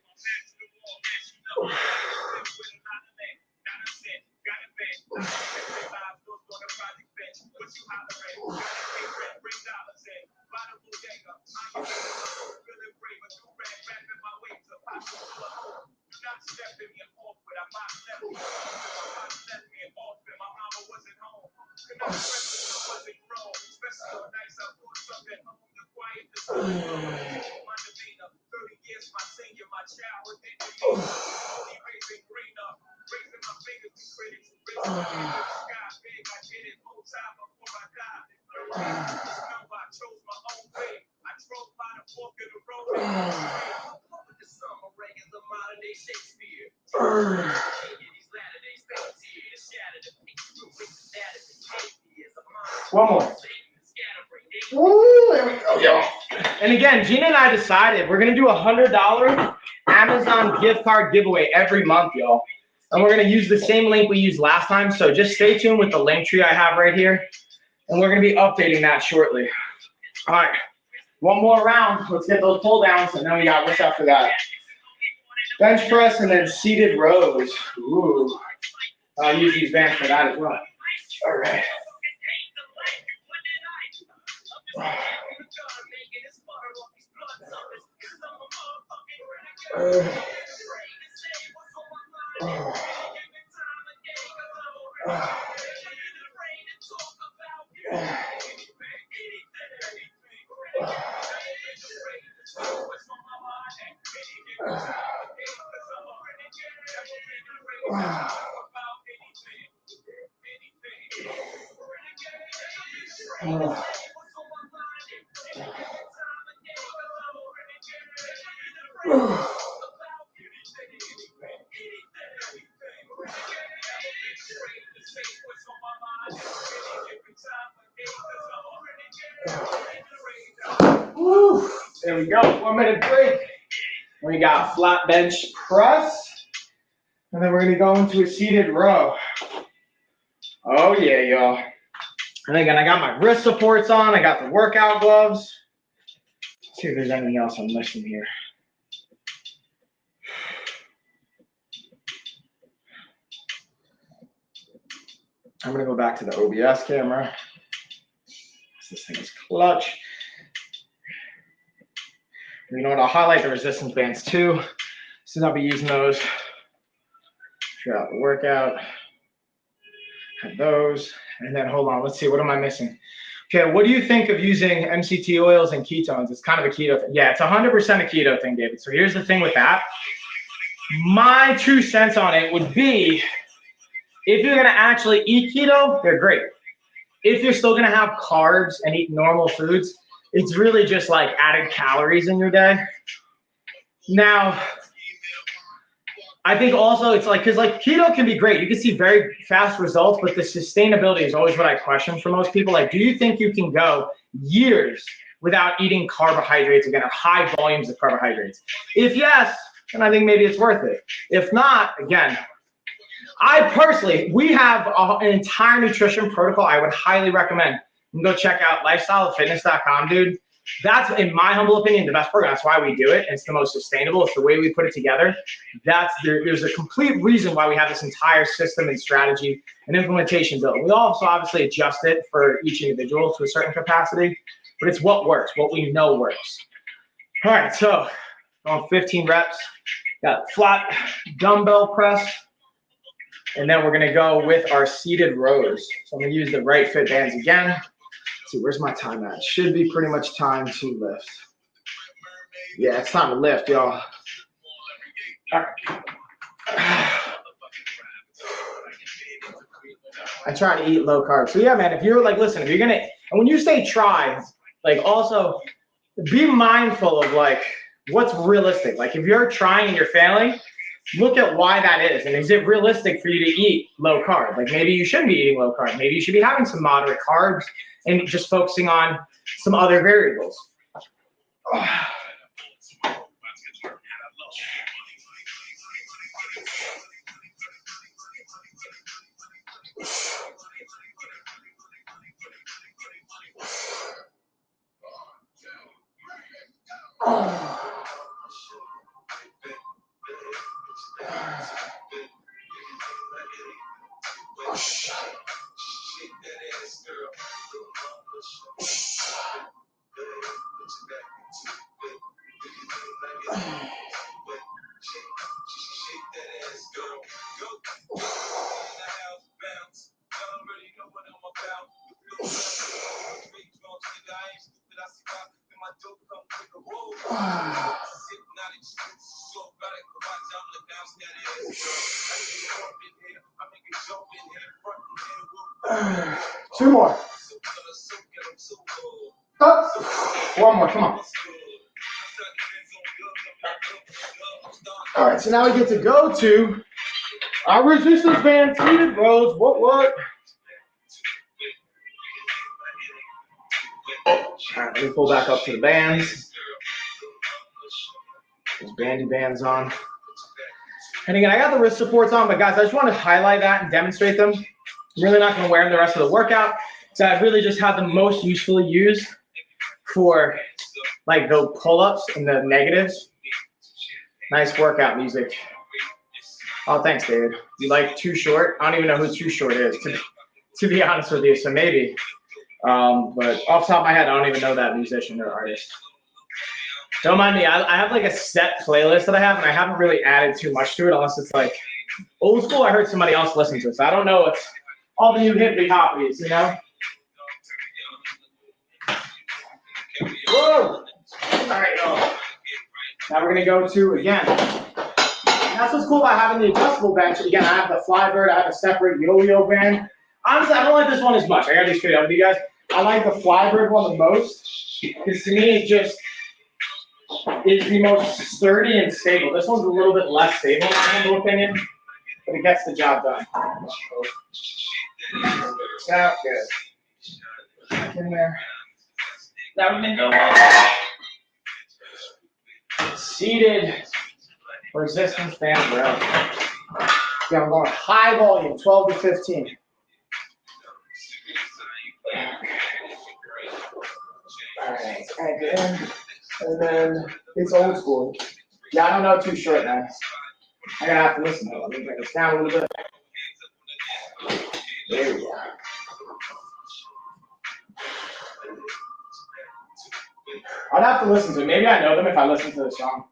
One more. Woo, there we go, y'all. And again, Gina and I decided we're gonna do a $100 Amazon gift card giveaway every month, y'all. And we're gonna use the same link we used last time. So just stay tuned with the link tree I have right here. And we're gonna be updating that shortly. All right, one more round. Let's get those pull downs, and then we got what's after that. Bench press and then seated rows. Ooh, I'll use these bands for that as well. All right. There we go, 1 minute break. We got flat bench press, and then we're gonna go into a seated row. Oh yeah, y'all. And again, I got my wrist supports on, I got the workout gloves. Let's see if there's anything else I'm missing here. I'm gonna go back to the OBS camera. This thing is clutch. You know what, I'll highlight the resistance bands too, since I'll be using those throughout the workout. Have those, and then hold on, let's see, what am I missing? Okay, what do you think of using MCT oils and ketones? It's kind of a keto thing. Yeah, it's 100% a keto thing, David. So here's the thing with that. My 2 cents on it would be, if you're gonna actually eat keto, they're great. If you're still gonna have carbs and eat normal foods, it's really just like added calories in your day. Now, I think also it's like, because like keto can be great. You can see very fast results, but the sustainability is always what I question for most people. Like, do you think you can go years without eating carbohydrates again, or high volumes of carbohydrates? If yes, then I think maybe it's worth it. If not, again, I personally, we have an entire nutrition protocol I would highly recommend. You can go check out lifestyleofitness.com, dude. That's, in my humble opinion, the best program. That's why we do it. It's the most sustainable. It's the way we put it together. There's a complete reason why we have this entire system and strategy and implementation built. We also obviously adjust it for each individual to a certain capacity, but it's what works, what we know works. All right, so going 15 reps. Got flat dumbbell press. And then we're gonna go with our seated rows. So I'm gonna use the right fit bands again. Let's see, where's my time at? Should be pretty much time to lift. Yeah, it's time to lift, y'all. All right. I try to eat low carb. So yeah, man, if you're like, listen, if you're gonna, and when you say try, like also be mindful of like what's realistic. Like if you're trying and you're failing, look at why that is. And is it realistic for you to eat low carb? Like maybe you shouldn't be eating low carb. Maybe you should be having some moderate carbs and just focusing on some other variables. Two more. One more, come on. All right, so now we get to go to our resistance band, seated rows. What? All right, let me pull back up to the bands. Those bandy bands on. And again, I got the wrist supports on, but guys, I just want to highlight that and demonstrate them. I'm really not going to wear them the rest of the workout. So I really just had the most usefully used for like the pull-ups and the negatives. Nice workout music. Oh, thanks, David. You like Too Short? I don't even know who Too Short is, to be honest with you, so maybe. But off the top of my head, I don't even know that musician or artist. Don't mind me, I have like a set playlist that I have, and I haven't really added too much to it unless it's like old school. I heard somebody else listen to it, so I don't know what's all the new hippie hoppies, you know? Whoa! All right, y'all. Now we're gonna go to, again, that's what's cool about having the adjustable bench. Again, I have the Flybird, I have a separate yo-yo band. Honestly, I don't like this one as much. I gotta be straight up with you guys. I like the Flybird one the most, because to me it just is the most sturdy and stable. This one's a little bit less stable in my humble opinion, but it gets the job done. Sound good. Back in there. Now we're gonna go seated resistance band row. Yeah, I'm going high volume, 12 to 15. All right, and then it's old school. Yeah, I don't know Too Short, man. I'm gonna have to listen to it. Let me bring this down a little bit. There we go. I'd have to listen to it. Maybe I know them if I listen to the song.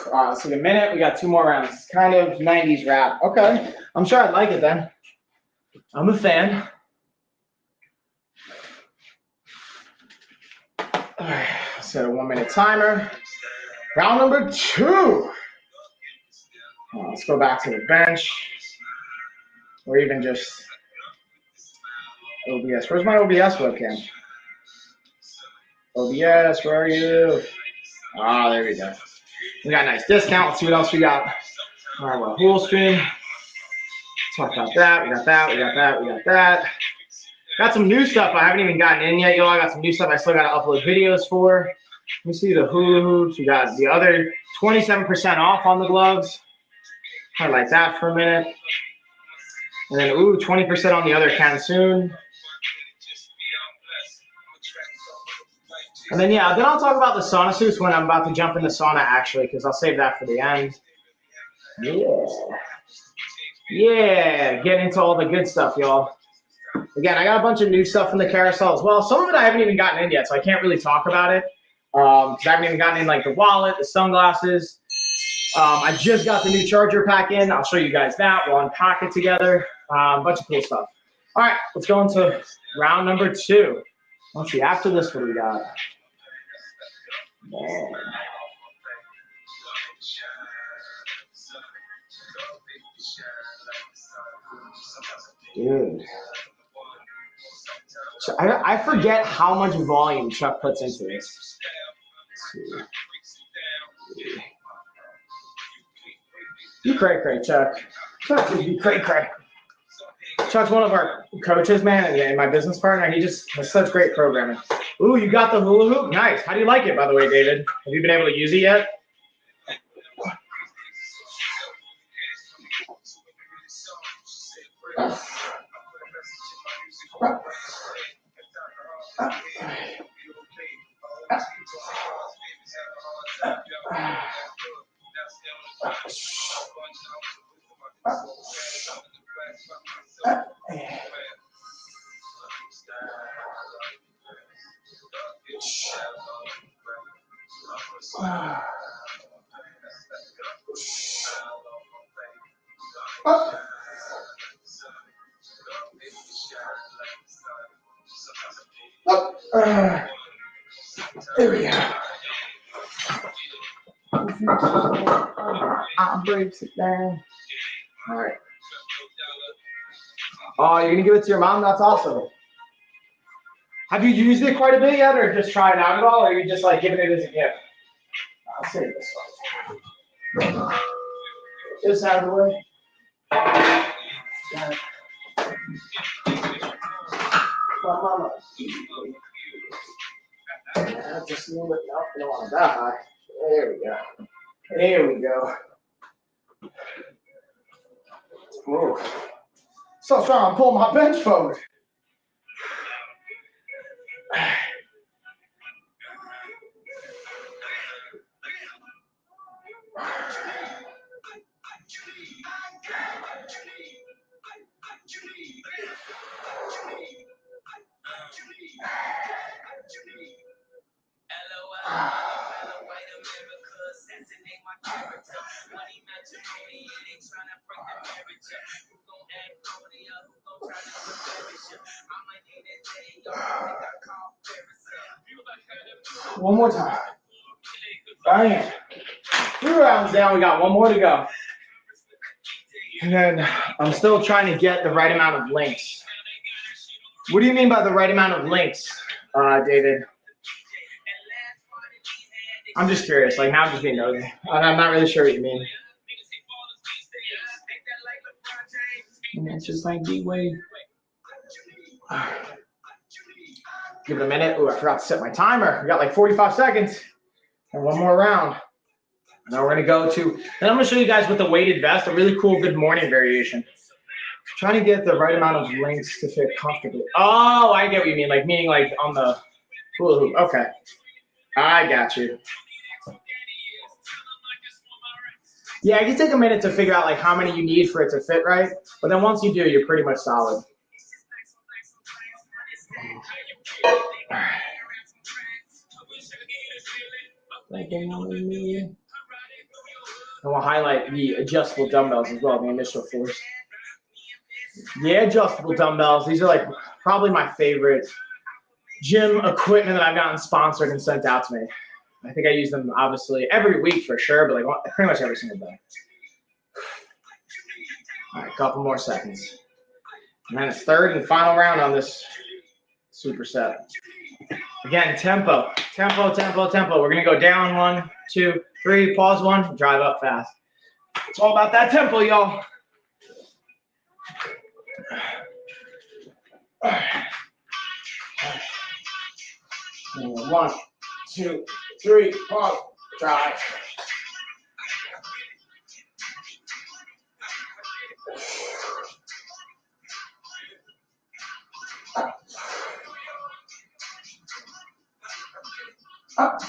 All right, let's take a minute. We got 2 more rounds. It's kind of 90s rap. Okay, I'm sure I'd like it then. I'm a fan. All right, set a 1-minute timer. Round number 2. Let's go back to the bench. Or even just OBS. Where's my OBS webcam? OBS, where are you? Ah, there we go. We got a nice discount. Let's see what else we got. All right, well, Hula stream. Talk about that. We got that. We got that. We got that. Got some new stuff I haven't even gotten in yet, y'all. I got some new stuff I still got to upload videos for. Let me see the hula hoops. We got the other 27% off on the gloves. Highlight that for a minute. And then, 20% on the other can soon. And then, yeah, then I'll talk about the sauna suits when I'm about to jump into sauna, actually, because I'll save that for the end. Yeah, get into all the good stuff, y'all. Again, I got a bunch of new stuff from the carousel as well. Some of it I haven't even gotten in yet, so I can't really talk about it. Because I haven't even gotten in, like, the wallet, the sunglasses. I just got the new charger pack in. I'll show you guys that. We'll unpack it together. A bunch of cool stuff. All right, let's go into round number 2. Let's see, after this, what do we got? Man. Dude. So I forget how much volume Chuck puts into this. You cray, Chuck. Chuck, you cray. Chuck's one of our coaches, man, and my business partner. He just has such great programming. Ooh, you got the hula hoop? Nice. How do you like it, by the way, David? Have you been able to use it yet? There we go. I'll break it down. All right. Oh, you're gonna give it to your mom? That's awesome. Have you used it quite a bit yet, or just trying out at all, or are you just like giving it as a gift? I'll save this one. This out of the way. Well, mama. Yeah, just move it. Nope, you don't want it that high. There we go. There we go. Whoa. So strong, I'm pulling my bench forward. One more time. Bam. 3 rounds down, we got one more to go. And then I'm still trying to get the right amount of links. What do you mean by the right amount of links, David? I'm just curious. Like, now I'm just being nosy. I'm not really sure what you mean. And that's just like D-Wade. Give it a minute. Ooh, I forgot to set my timer. We got like 45 seconds. And one more round. Now we're going to go to, and I'm going to show you guys with the weighted vest, a really cool good morning variation. Trying to get the right amount of links to fit comfortably. Oh, I get what you mean. Like, meaning like on the hula hoop. Okay. I got you. Yeah, it can take a minute to figure out like how many you need for it to fit right. But then once you do, you're pretty much solid. And we'll highlight the adjustable dumbbells as well, the initial force. Yeah, adjustable dumbbells. These are like probably my favorite gym equipment that I've gotten sponsored and sent out to me. I think I use them obviously every week for sure, but like pretty much every single day. All right, a couple more seconds. And then it's third and final round on this superset. Again, tempo, tempo, tempo, tempo. We're going to go down 1, 2, 3, pause 1, drive up fast. It's all about that tempo, y'all. One, 2, 3, pause, drive. Up.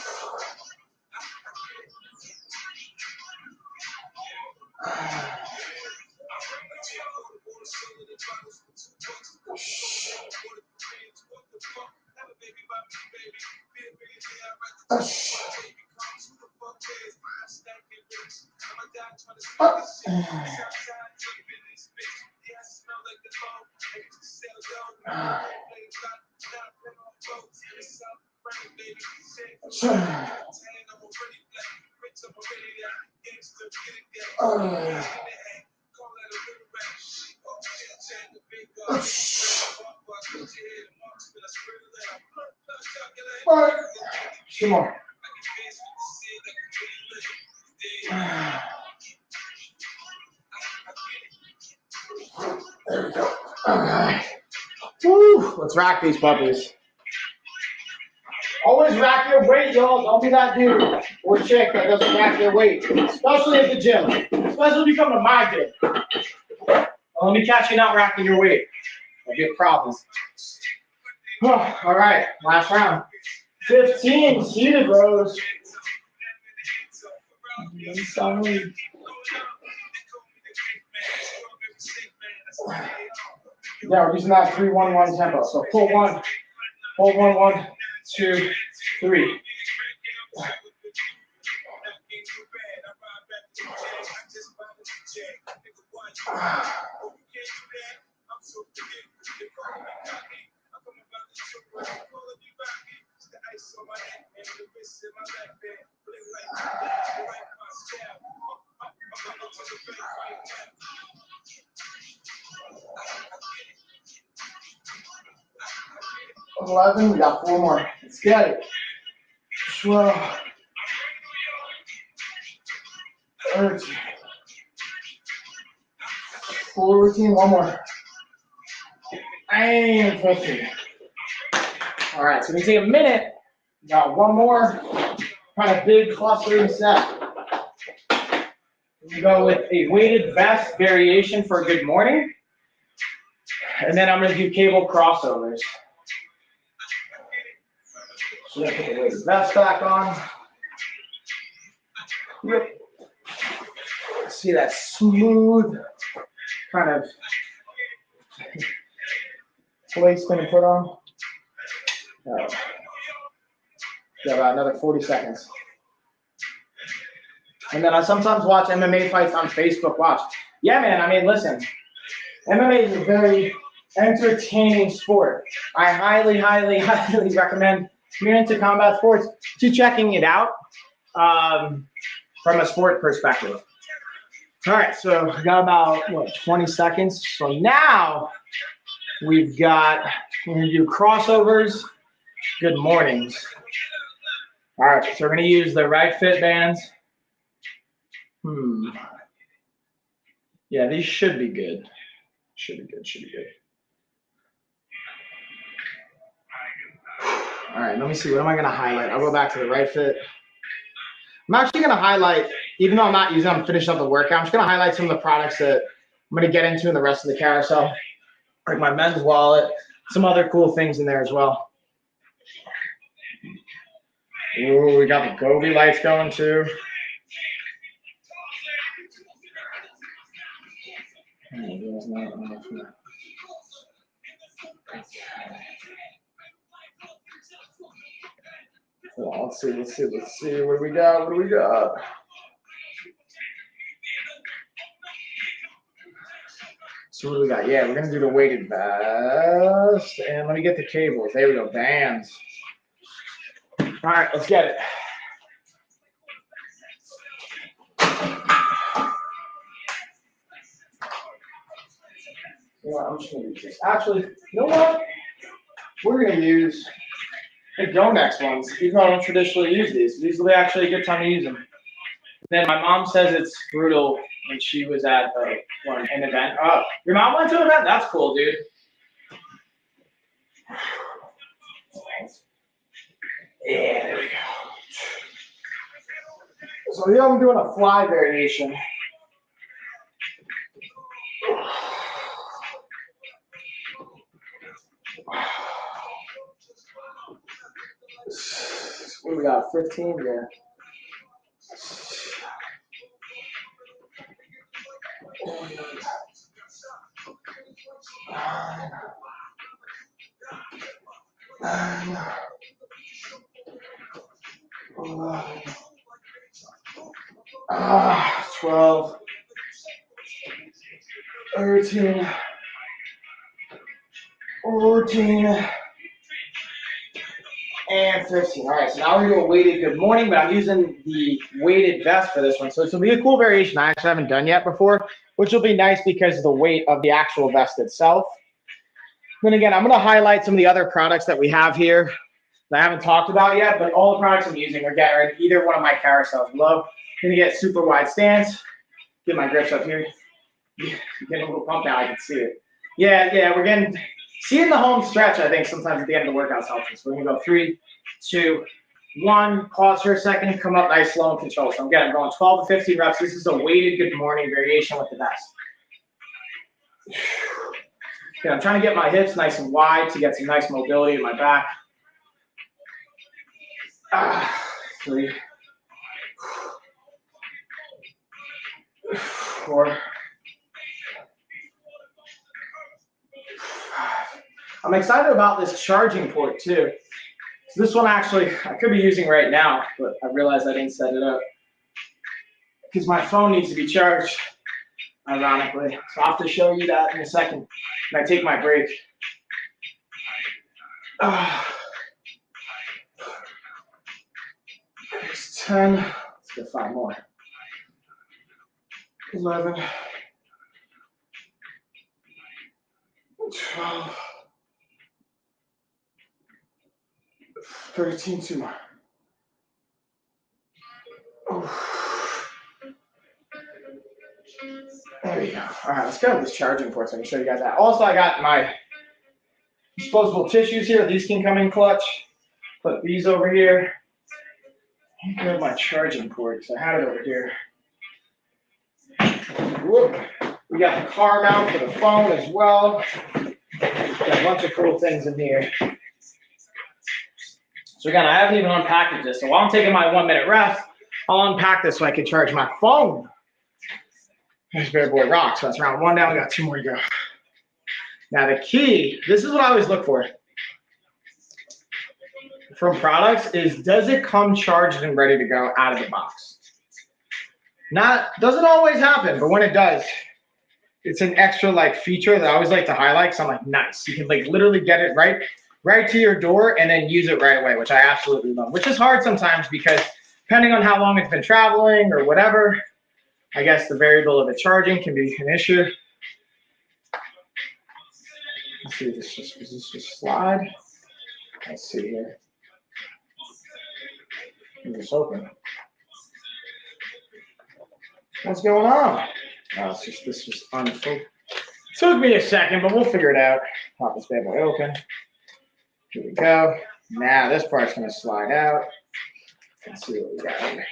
Two more. There we go. All right. Woo. Let's rack these puppies. Always rack your weight, y'all. Don't be that dude or chick that doesn't rack their weight, especially at the gym. Especially if you come to my gym. Well, let me catch you not racking your weight. That'll be a problem. All right, last round. 15 seated rows. Yeah, we're using that 3-1-1 tempo. So pull 1, hold 1, 1, 2, 3. $11, we got 4 more. Let's get it. 12, 13, 14, 1 more. And 15. All right, so we take a minute. We got 1 more kind of big clustering set. We go with a weighted vest variation for a good morning. And then I'm going to do cable crossovers. So I'm going to put the weighted vest back on. Yep. See that smooth kind of placement and put on. Got about another 40 seconds. And then I sometimes watch MMA fights on Facebook. Watch. Yeah, man. I mean, listen. MMA is a very entertaining sport. I highly, highly, highly recommend if you're into combat sports to checking it out from a sport perspective. All right, so we got about, 20 seconds. So now we're going to do crossovers, good mornings. All right, so we're going to use the right fit bands. Yeah, these should be good. Should be good. All right, let me see. What am I going to highlight? I'll go back to the right fit. I'm actually going to highlight, even though I'm not using them, I'm finishing up the workout, I'm just going to highlight some of the products that I'm going to get into in the rest of the carousel. Like my men's wallet, some other cool things in there as well. Ooh, we got the Gobi lights going too. Let's see. What do we got? So what do we got? Yeah, we're going to do the weighted vest. And let me get the cables. There we go, bands. All right, let's get it. I'm just going to use this. Actually, you know what? We're going to use the Gonex ones, even though I don't traditionally use these. These will be actually a good time to use them. Then my mom says it's brutal when she was at an event. Oh, your mom went to an event? That's cool, dude. Yeah, there we go. So here I'm doing a fly variation. What do we got? 15? Yeah. Nine, 12, 13, 14, and 15. All right, so now we're going to do a weighted good morning, but I'm using the weighted vest for this one. So this will be a cool variation I actually haven't done yet before, which will be nice because of the weight of the actual vest itself. Then again, I'm going to highlight some of the other products that we have here that I haven't talked about yet, but all the products I'm using are getting either one of my carousels below. I'm going to get super wide stance. Get my grips up here. Getting a little pump now, I can see it. Yeah, we're getting, seeing the home stretch, I think, sometimes at the end of the workouts helps us. We're going to go 3, 2, 1, pause for a second, come up nice, slow, and control. So again, I'm going 12 to 15 reps. This is a weighted good morning variation with the vest. Okay, I'm trying to get my hips nice and wide to get some nice mobility in my back. 3, 4, I'm excited about this charging port too. So this one actually, I could be using right now, but I realized I didn't set it up because my phone needs to be charged, ironically. So I'll have to show you that in a second when I take my break. There's 10, let's get 5 more. 11, 12, 13, 2 more. There we go. All right, let's go with this charging port so I can show you guys that. Also, I got my disposable tissues here. These can come in clutch. Put these over here. I grab my charging port because I had it over here. Whoop. We got the car mount for the phone as well. Got a bunch of cool things in here. So again, I haven't even unpacked this. So while I'm taking my 1-minute rest, I'll unpack this so I can charge my phone. There's Bear Boy Rock. So that's round 1 down. We got 2 more to go. Now the key, this is what I always look for from products, is does it come charged and ready to go out of the box? Doesn't always happen, but when it does, it's an extra like feature that I always like to highlight. So I'm like, nice. You can like literally get it right to your door and then use it right away, which I absolutely love, which is hard sometimes because depending on how long it's been traveling or whatever, I guess the variable of it charging can be an issue. Let's see, does this just slide? Let's see here. Just open. What's going on? Oh, this just unfolded. Took me a second, but we'll figure it out. Pop this bad boy open. Here we go. Now this part's gonna slide out. Let's see what we got here.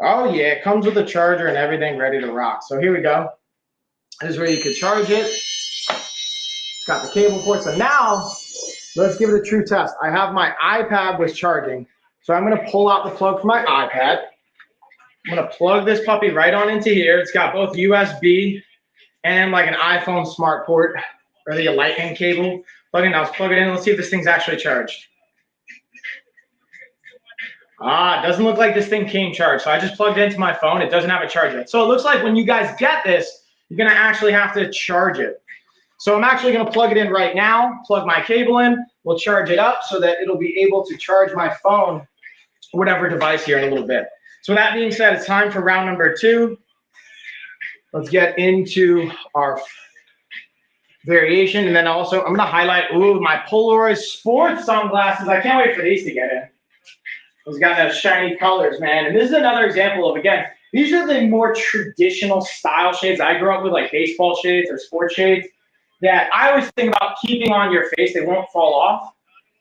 Oh yeah, it comes with a charger and everything ready to rock. So here we go. This is where you can charge it. It's got the cable port. So now let's give it a true test. I have my iPad was charging. So I'm gonna pull out the plug for my iPad. I'm gonna plug this puppy right on into here. It's got both USB and like an iPhone smart port or the lightning cable. Let's plug it in. Let's see if this thing's actually charged. It doesn't look like this thing came charged. So I just plugged it into my phone. It doesn't have a charge yet. So it looks like when you guys get this, you're gonna actually have to charge it. So I'm actually gonna plug it in right now, plug my cable in. We'll charge it up so that it'll be able to charge my phone, whatever device here in a little bit. So with that being said, it's time for round number 2. Let's get into our variation. And then also I'm gonna highlight, my Polaroid sports sunglasses. I can't wait for these to get in. Those got those shiny colors, man. And this is another example of, again, these are the more traditional style shades. I grew up with like baseball shades or sports shades that I always think about keeping on your face. They won't fall off.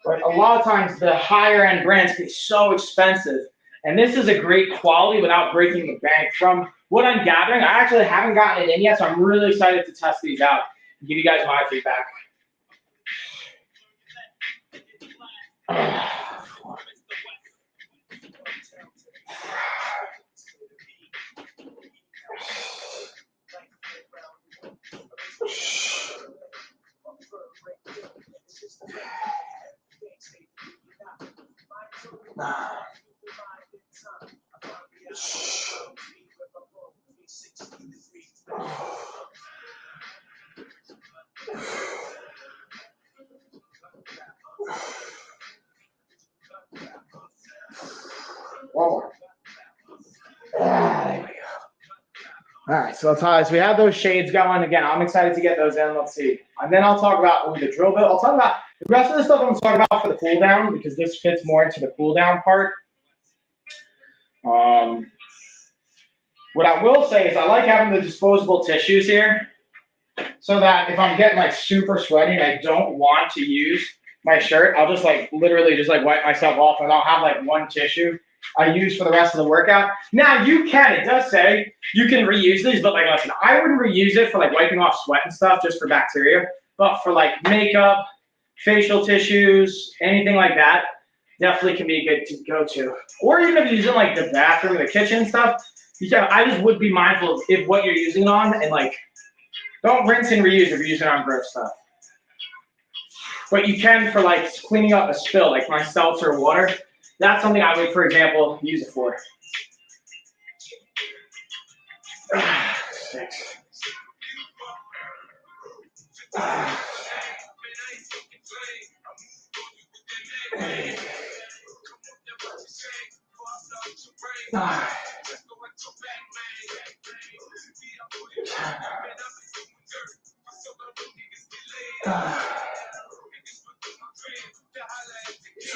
But a lot of times the higher end brands can be so expensive. And this is a great quality without breaking the bank. From what I'm gathering, I actually haven't gotten it in yet, so I'm really excited to test these out and give you guys my feedback. One more. There we go. All right, so we have those shades going. Again, I'm excited to get those in. Let's see. And then I'll talk about the drill bit. I'll talk about the rest of the stuff I'm going to talk about for the cool down because this fits more into the cool down part. What I will say is I like having the disposable tissues here so that if I'm getting like super sweaty and I don't want to use my shirt, I'll just like literally just like wipe myself off and I'll have like one tissue I use for the rest of the workout. Now it does say you can reuse these, but like listen, I wouldn't reuse it for like wiping off sweat and stuff just for bacteria, but for like makeup, facial tissues, anything like that, definitely can be good to go to. Or even if you're using like the bathroom, the kitchen stuff, I just would be mindful of what you're using it on and like don't rinse and reuse if you're using it on gross stuff. but you can for like cleaning up a spill, like my seltzer or water. That's something I would, for example, use it for. 6.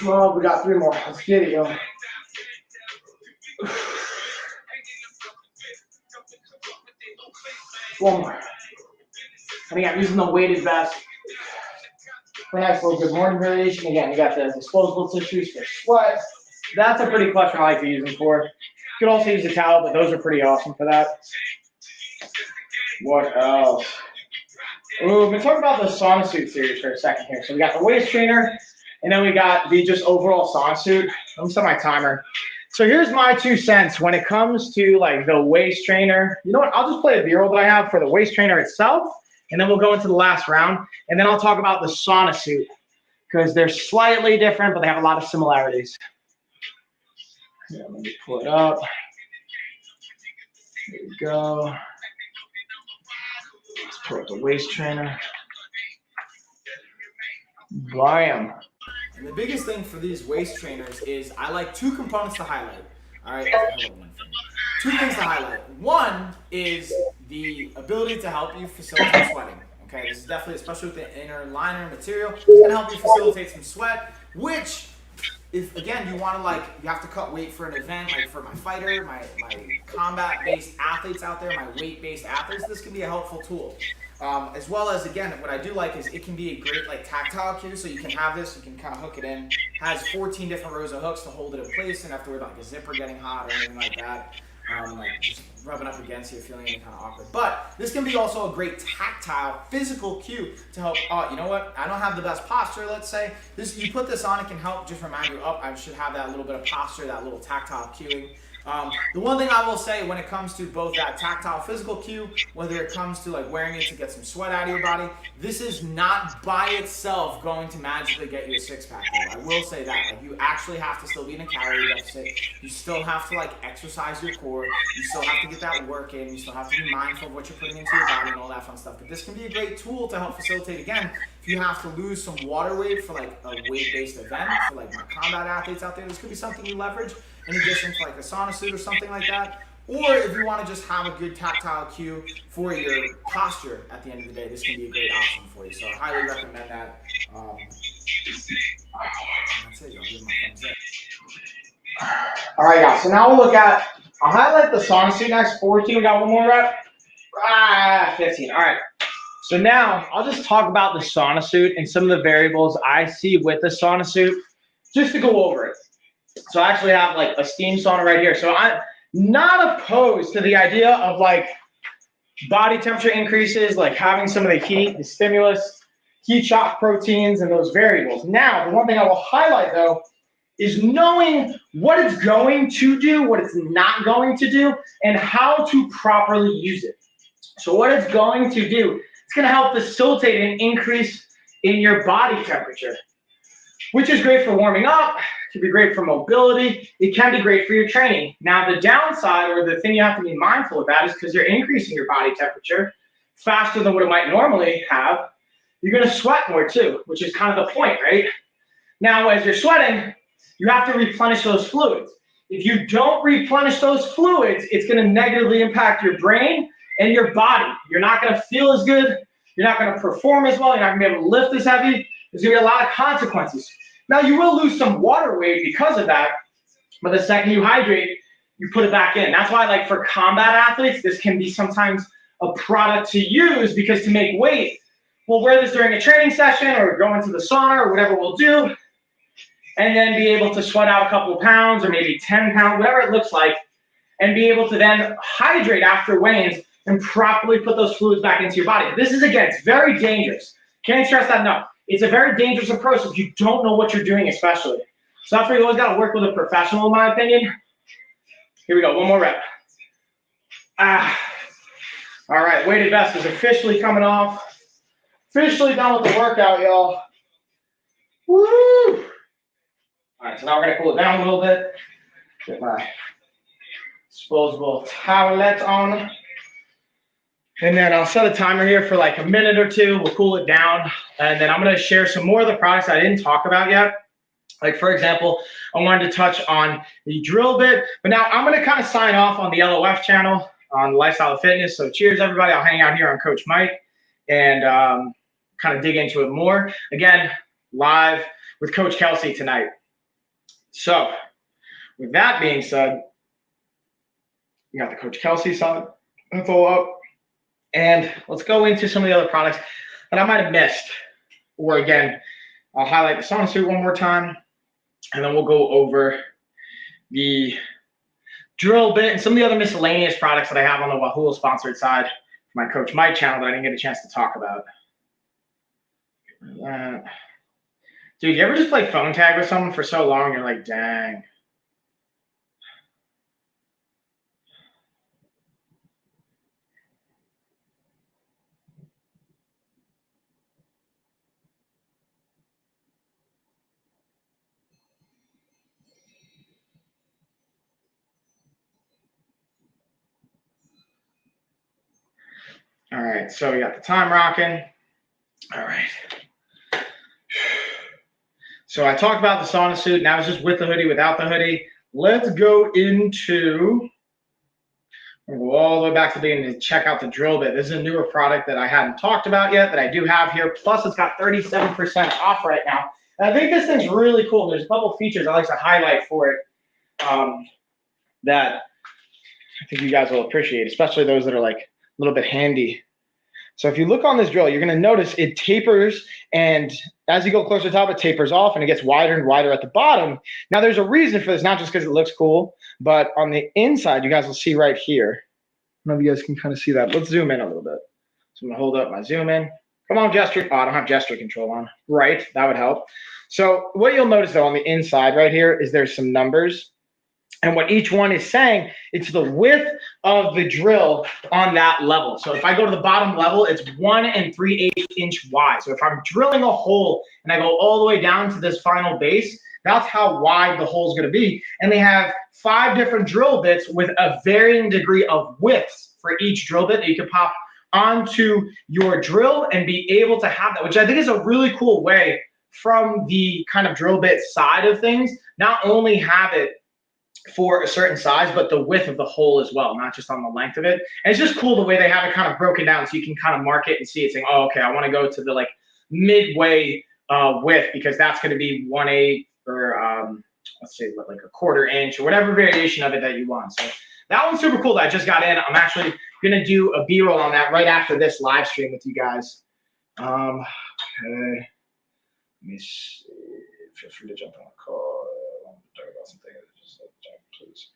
Well, we got 3 more. Let's get it, yo. One more. And again, using the weighted vest for a nice little good morning variation. Again, you got the disposable tissues for sweat. That's a pretty clutch I like to use them for. You could also use a towel, but those are pretty awesome for that. What else? Ooh, we've been talking about the Sauna Suit series for a second here. So we got the waist trainer, and then we got the just overall Sauna Suit. Let me set my timer. So here's my 2 cents when it comes to like the waist trainer. You know what? I'll just play a B-roll that I have for the waist trainer itself, and then we'll go into the last round, and then I'll talk about the Sauna Suit because they're slightly different, but they have a lot of similarities. Yeah, let me pull it up. There we go. Let's pull up the waist trainer. Bam. And the biggest thing for these waist trainers is I like 2 components to highlight. All right, 2 things to highlight. One is the ability to help you facilitate sweating. Okay, this is definitely, especially with the inner liner material, it's gonna help you facilitate some sweat, which if, again, you wanna you have to cut weight for an event, like for my fighter, my combat-based athletes out there, my weight-based athletes, this can be a helpful tool. As well as, again, what I do like is it can be a great tactile cue, so you can have this, you can kind of hook it in. Has 14 different rows of hooks to hold it in place, and after a zipper getting hot or anything like that. Just rubbing up against you, feeling any kind of awkward. But this can be also a great tactile, physical cue to help, you know what, I don't have the best posture, let's say. You put this on, it can help just remind you, I should have that little bit of posture, that little tactile cueing. The one thing I will say when it comes to both that tactile physical cue, whether it comes to wearing it to get some sweat out of your body, this is not by itself going to magically get you a 6-pack. I will say that. You actually have to still be in a calorie deficit. You still have to exercise your core. You still have to get that work in. You still have to be mindful of what you're putting into your body and all that fun stuff. But this can be a great tool to help facilitate, again, if you have to lose some water weight for a weight-based event, for my combat athletes out there, this could be something you leverage in addition to a sauna suit or something like that. Or if you want to just have a good tactile cue for your posture at the end of the day, this can be a great option for you. So I highly recommend that. That's it, y'all. Give my thumbs up. All right, guys. So now I'll highlight the Sauna Suit next. 14. We got 1 more rep. 15. All right. So now I'll just talk about the Sauna Suit and some of the variables I see with the Sauna Suit, just to go over it. So I actually have a steam sauna right here. So I'm not opposed to the idea of body temperature increases, having some of the heat, the stimulus, heat shock proteins, and those variables. Now, the one thing I will highlight though is knowing what it's going to do, what it's not going to do, and how to properly use it. So what it's going to do, it's going to help facilitate an increase in your body temperature, which is great for warming up. It can be great for mobility. It can be great for your training. Now, the downside, or the thing you have to be mindful about, is because you're increasing your body temperature faster than what it might normally have, you're going to sweat more too, which is kind of the point, right? Now, as you're sweating, you have to replenish those fluids. If you don't replenish those fluids, it's going to negatively impact your brain and your body. You're not going to feel as good. You're not going to perform as well. You're not going to be able to lift as heavy. There's going to be a lot of consequences. Now, you will lose some water weight because of that, but the second you hydrate, you put it back in. That's why, for combat athletes, this can be sometimes a product to use, because to make weight, we'll wear this during a training session or go into the sauna or whatever we'll do, and then be able to sweat out a couple of pounds or maybe 10 pounds, whatever it looks like, and be able to then hydrate after weigh-ins and properly put those fluids back into your body. This is, again, it's very dangerous. Can't stress that enough. It's a very dangerous approach if you don't know what you're doing, especially. So that's where you always got to work with a professional, in my opinion. Here we go, 1 more rep. All right, weighted vest is officially coming off. Officially done with the workout, y'all. Woo! All right, so now we're gonna cool it down a little bit. Get my disposable towelette on. And then I'll set a timer here for like a minute or two. We'll cool it down. And then I'm going to share some more of the products I didn't talk about yet. Like, for example, I wanted to touch on the drill bit. But now I'm going to kind of sign off on the LOF channel on Lifestyle of Fitness. So cheers, everybody. I'll hang out here on Coach Mike and kind of dig into it more. Again, live with Coach Kelsey tonight. So with that being said, we got the Coach Kelsey side. That's all up. And let's go into some of the other products that I might have missed. Or again, I'll highlight the Sauna Suit one more time, and then we'll go over the drill bit and some of the other miscellaneous products that I have on the YALL sponsored side for my Coach Mike channel that I didn't get a chance to talk about. Dude, you ever just play phone tag with someone for so long, you're like, dang. All right, so we got the time rocking. All right. So I talked about the Sauna Suit. Now it's just with the hoodie, without the hoodie. Let's go into, we'll go all the way back to the beginning to check out the drill bit. This is a newer product that I hadn't talked about yet that I do have here. Plus, it's got 37% off right now. And I think this thing's really cool. There's a couple of features I like to highlight for it that I think you guys will appreciate, especially those that are like a little bit handy. So if you look on this drill, you're going to notice it tapers, and as you go closer to the top, it tapers off, and it gets wider and wider at the bottom. Now, there's a reason for this, not just because it looks cool, but on the inside, you guys will see right here. I don't know if you guys can kind of see that. Let's zoom in a little bit. So I'm going to hold up my zoom in. Come on, gesture. Oh, I don't have gesture control on. Right, that would help. So what you'll notice, though, on the inside right here is there's some numbers. And what each one is saying, it's the width of the drill on that level. So if I go to the bottom level, it's 1 3/8 inch wide. So if I'm drilling a hole and I go all the way down to this final base, that's how wide the hole is going to be. And they have 5 different drill bits with a varying degree of width for each drill bit that you can pop onto your drill and be able to have that, which I think is a really cool way from the kind of drill bit side of things, not only have it for a certain size, but the width of the hole as well, not just on the length of it. And it's just cool the way they have it kind of broken down so you can kind of mark it and see it saying, oh, okay, I want to go to the like midway width because that's going to be 1/8 or let's say like a 1/4 inch or whatever variation of it that you want. So that one's super cool that I just got in. I'm actually going to do a B-roll on that right after this live stream with you guys. Okay. Let me see. Feel free to jump on a call. I want to talk about something. Please.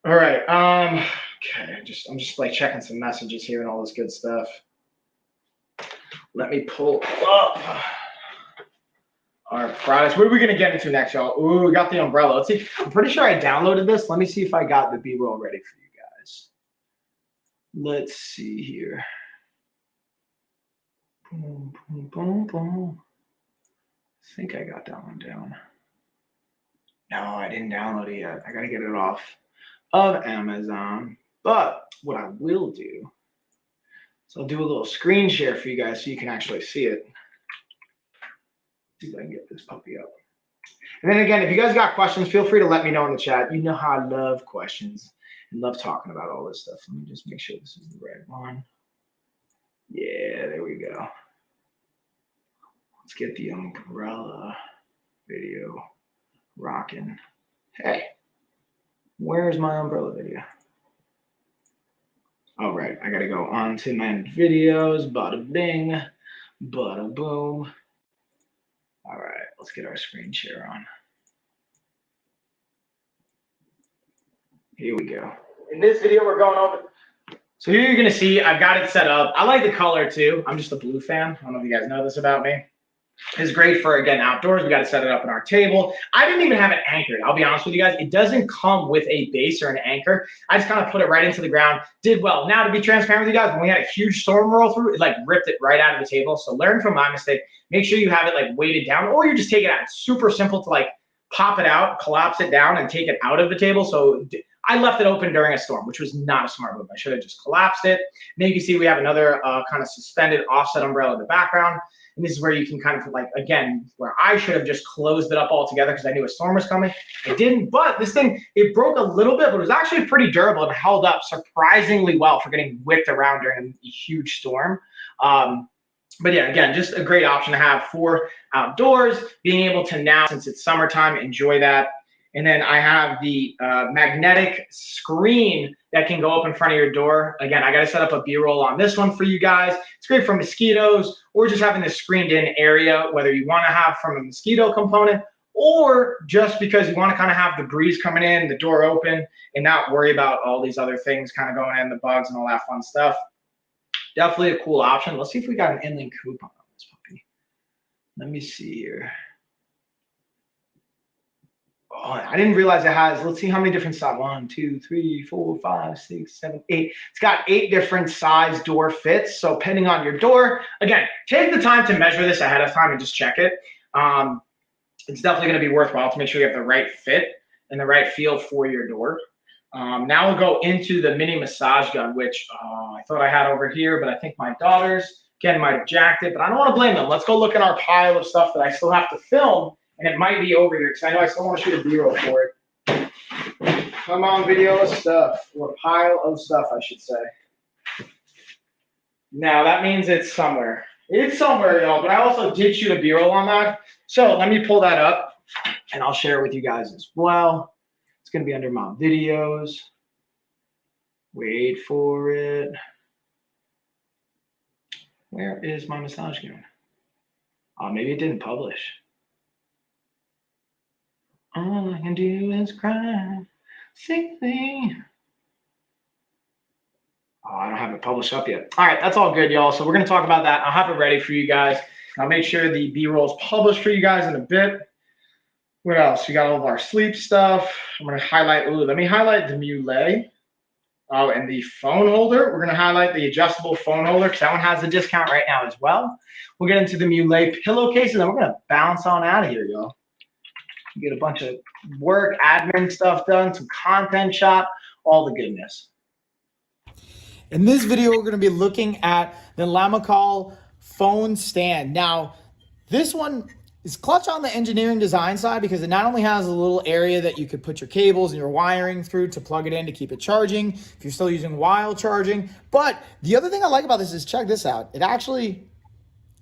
All right. Okay. I'm just like checking some messages here and all this good stuff. Let me pull up our products. What are we gonna get into next, y'all? Ooh, we got the umbrella. Let's see. I'm pretty sure I downloaded this. Let me see if I got the B-roll ready for you guys. Let's see here. Boom, boom, boom, boom. I think I got that one down. No, I didn't download it yet. I got to get it off of Amazon. But what I will do is I'll do a little screen share for you guys so you can actually see it. See if I can get this puppy up. And then again, if you guys got questions, feel free to let me know in the chat. You know how I love questions and love talking about all this stuff. Let me just make sure this is the right one. Yeah, there we go. Let's get the umbrella video rocking. Hey, where's my umbrella video? All right, I gotta go on to my videos. Bada bing, bada boom. All right, let's get our screen share on. Here we go. In this video, we're going over. So here you're gonna see I've got it set up. I like the color too. I'm just a blue fan. I don't know if you guys know this about me. It's great for, again, outdoors. We got to set it up on our table. I didn't even have it anchored. I'll be honest with you guys. It doesn't come with a base or an anchor. I just kind of put it right into the ground. Did well. Now, to be transparent with you guys, when we had a huge storm roll through, it like ripped it right out of the table. So learn from my mistake. Make sure you have it like weighted down, or you just take it out. It's super simple to like pop it out, collapse it down, and take it out of the table. So I left it open during a storm, which was not a smart move. I should have just collapsed it. Then you can see we have another kind of suspended offset umbrella in the background. And this is where you can kind of like, again, where I should have just closed it up altogether because I knew a storm was coming. I didn't, but this thing, it broke a little bit, but it was actually pretty durable and held up surprisingly well for getting whipped around during a huge storm. But yeah, again, just a great option to have for outdoors, being able to now, since it's summertime, enjoy that. And then I have the magnetic screen that can go up in front of your door. Again, I got to set up a B-roll on this one for you guys. It's great for mosquitoes or just having this screened in area, whether you want to have from a mosquito component or just because you want to kind of have the breeze coming in, the door open, and not worry about all these other things kind of going in, the bugs and all that fun stuff. Definitely a cool option. Let's see if we got an inland coupon on this puppy. Let me see here. Oh, I didn't realize it has, let's see how many different sizes. 1, 2, 3, 4, 5, 6, 7, 8. It's got 8 different size door fits. So depending on your door, again, take the time to measure this ahead of time and just check it. It's definitely going to be worthwhile to make sure you have the right fit and the right feel for your door. Now we'll go into the mini massage gun, which I thought I had over here, but I think my daughters, again, might have jacked it, but I don't want to blame them. Let's go look at our pile of stuff that I still have to film. And it might be over here because I know I still want to shoot a B-roll for it. Come on, video stuff, or pile of stuff, I should say. Now that means it's somewhere. It's somewhere, y'all. But I also did shoot a B-roll on that. So let me pull that up, and I'll share it with you guys as well. It's going to be under my videos. Wait for it. Where is my massage gun? Maybe it didn't publish. All I can do is cry, sickly. Oh, I don't have it published up yet. All right, that's all good, y'all. So we're going to talk about that. I'll have it ready for you guys. I'll make sure the B-roll is published for you guys in a bit. What else? We got all of our sleep stuff. I'm going to highlight, let me highlight the Mule. Oh, and the phone holder. We're going to highlight the adjustable phone holder because that one has a discount right now as well. We'll get into the Mule pillowcases, and we're going to bounce on out of here, y'all. Get a bunch of work, admin stuff done, some content shot, all the goodness. In this video, we're going to be looking at the Lamacall phone stand. Now, this one is clutch on the engineering design side because it not only has a little area that you could put your cables and your wiring through to plug it in to keep it charging if you're still using while charging. But the other thing I like about this is, check this out. It actually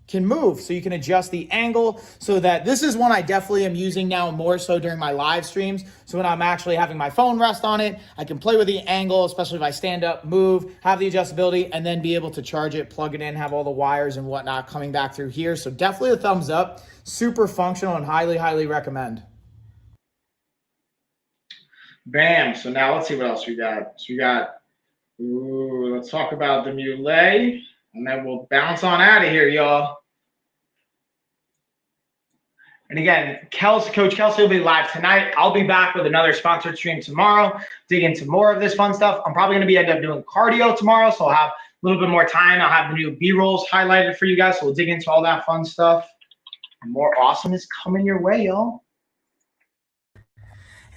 can move, so you can adjust the angle, so that this is one I definitely am using now more so during my live streams. So when I'm actually having my phone rest on it, I can play with the angle, especially if I stand up, move, have the adjustability, and then be able to charge it, plug it in, have all the wires and whatnot coming back through here. So definitely a thumbs up, super functional, and highly, highly recommend. Bam. So now let's see what else we got. So we got, let's talk about the Mule, and then we'll bounce on out of here, y'all. And again, Coach Kelsey will be live tonight. I'll be back with another sponsored stream tomorrow, dig into more of this fun stuff. I'm probably going to end up doing cardio tomorrow, so I'll have a little bit more time. I'll have the new B-rolls highlighted for you guys, so we'll dig into all that fun stuff. And more awesomeness coming your way, y'all.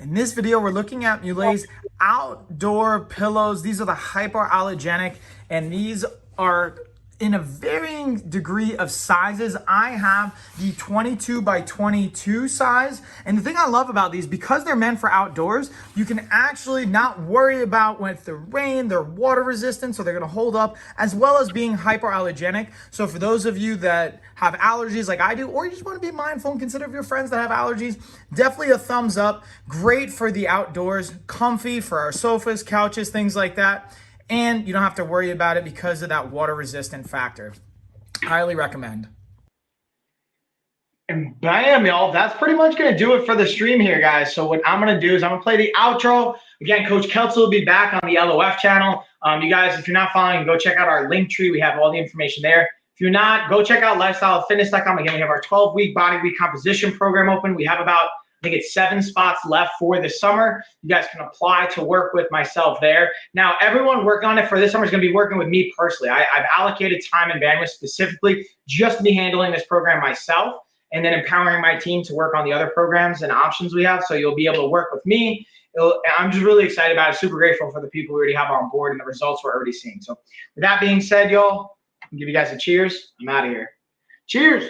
In this video, we're looking at Mule's outdoor pillows. These are the hypoallergenic, and these are in a varying degree of sizes. I have the 22 by 22 size. And the thing I love about these, because they're meant for outdoors, you can actually not worry about with the rain, they're water resistant, so they're gonna hold up, as well as being hypoallergenic. So for those of you that have allergies like I do, or you just wanna be mindful and consider of your friends that have allergies, definitely a thumbs up. Great for the outdoors, comfy for our sofas, couches, things like that. And you don't have to worry about it because of that water resistant factor. Highly recommend. And bam, y'all, that's pretty much going to do it for the stream here, guys. So what I'm going to do is I'm going to play the outro. Again, Coach Kelsey will be back on the LOF channel. You guys, if you're not following, go check out our link tree. We have all the information there. If you're not, go check out lifestylefitness.com. Again, we have our 12-week body recomposition program open. We have about, I think it's 7 spots left for the summer. You guys can apply to work with myself there. Now, everyone working on it for this summer is going to be working with me personally. I've allocated time and bandwidth specifically just me handling this program myself, and then empowering my team to work on the other programs and options we have. So you'll be able to work with me. I'm just really excited about it. Super grateful for the people we already have on board and the results we're already seeing. So with that being said, y'all, I'll give you guys a cheers. I'm out of here. Cheers.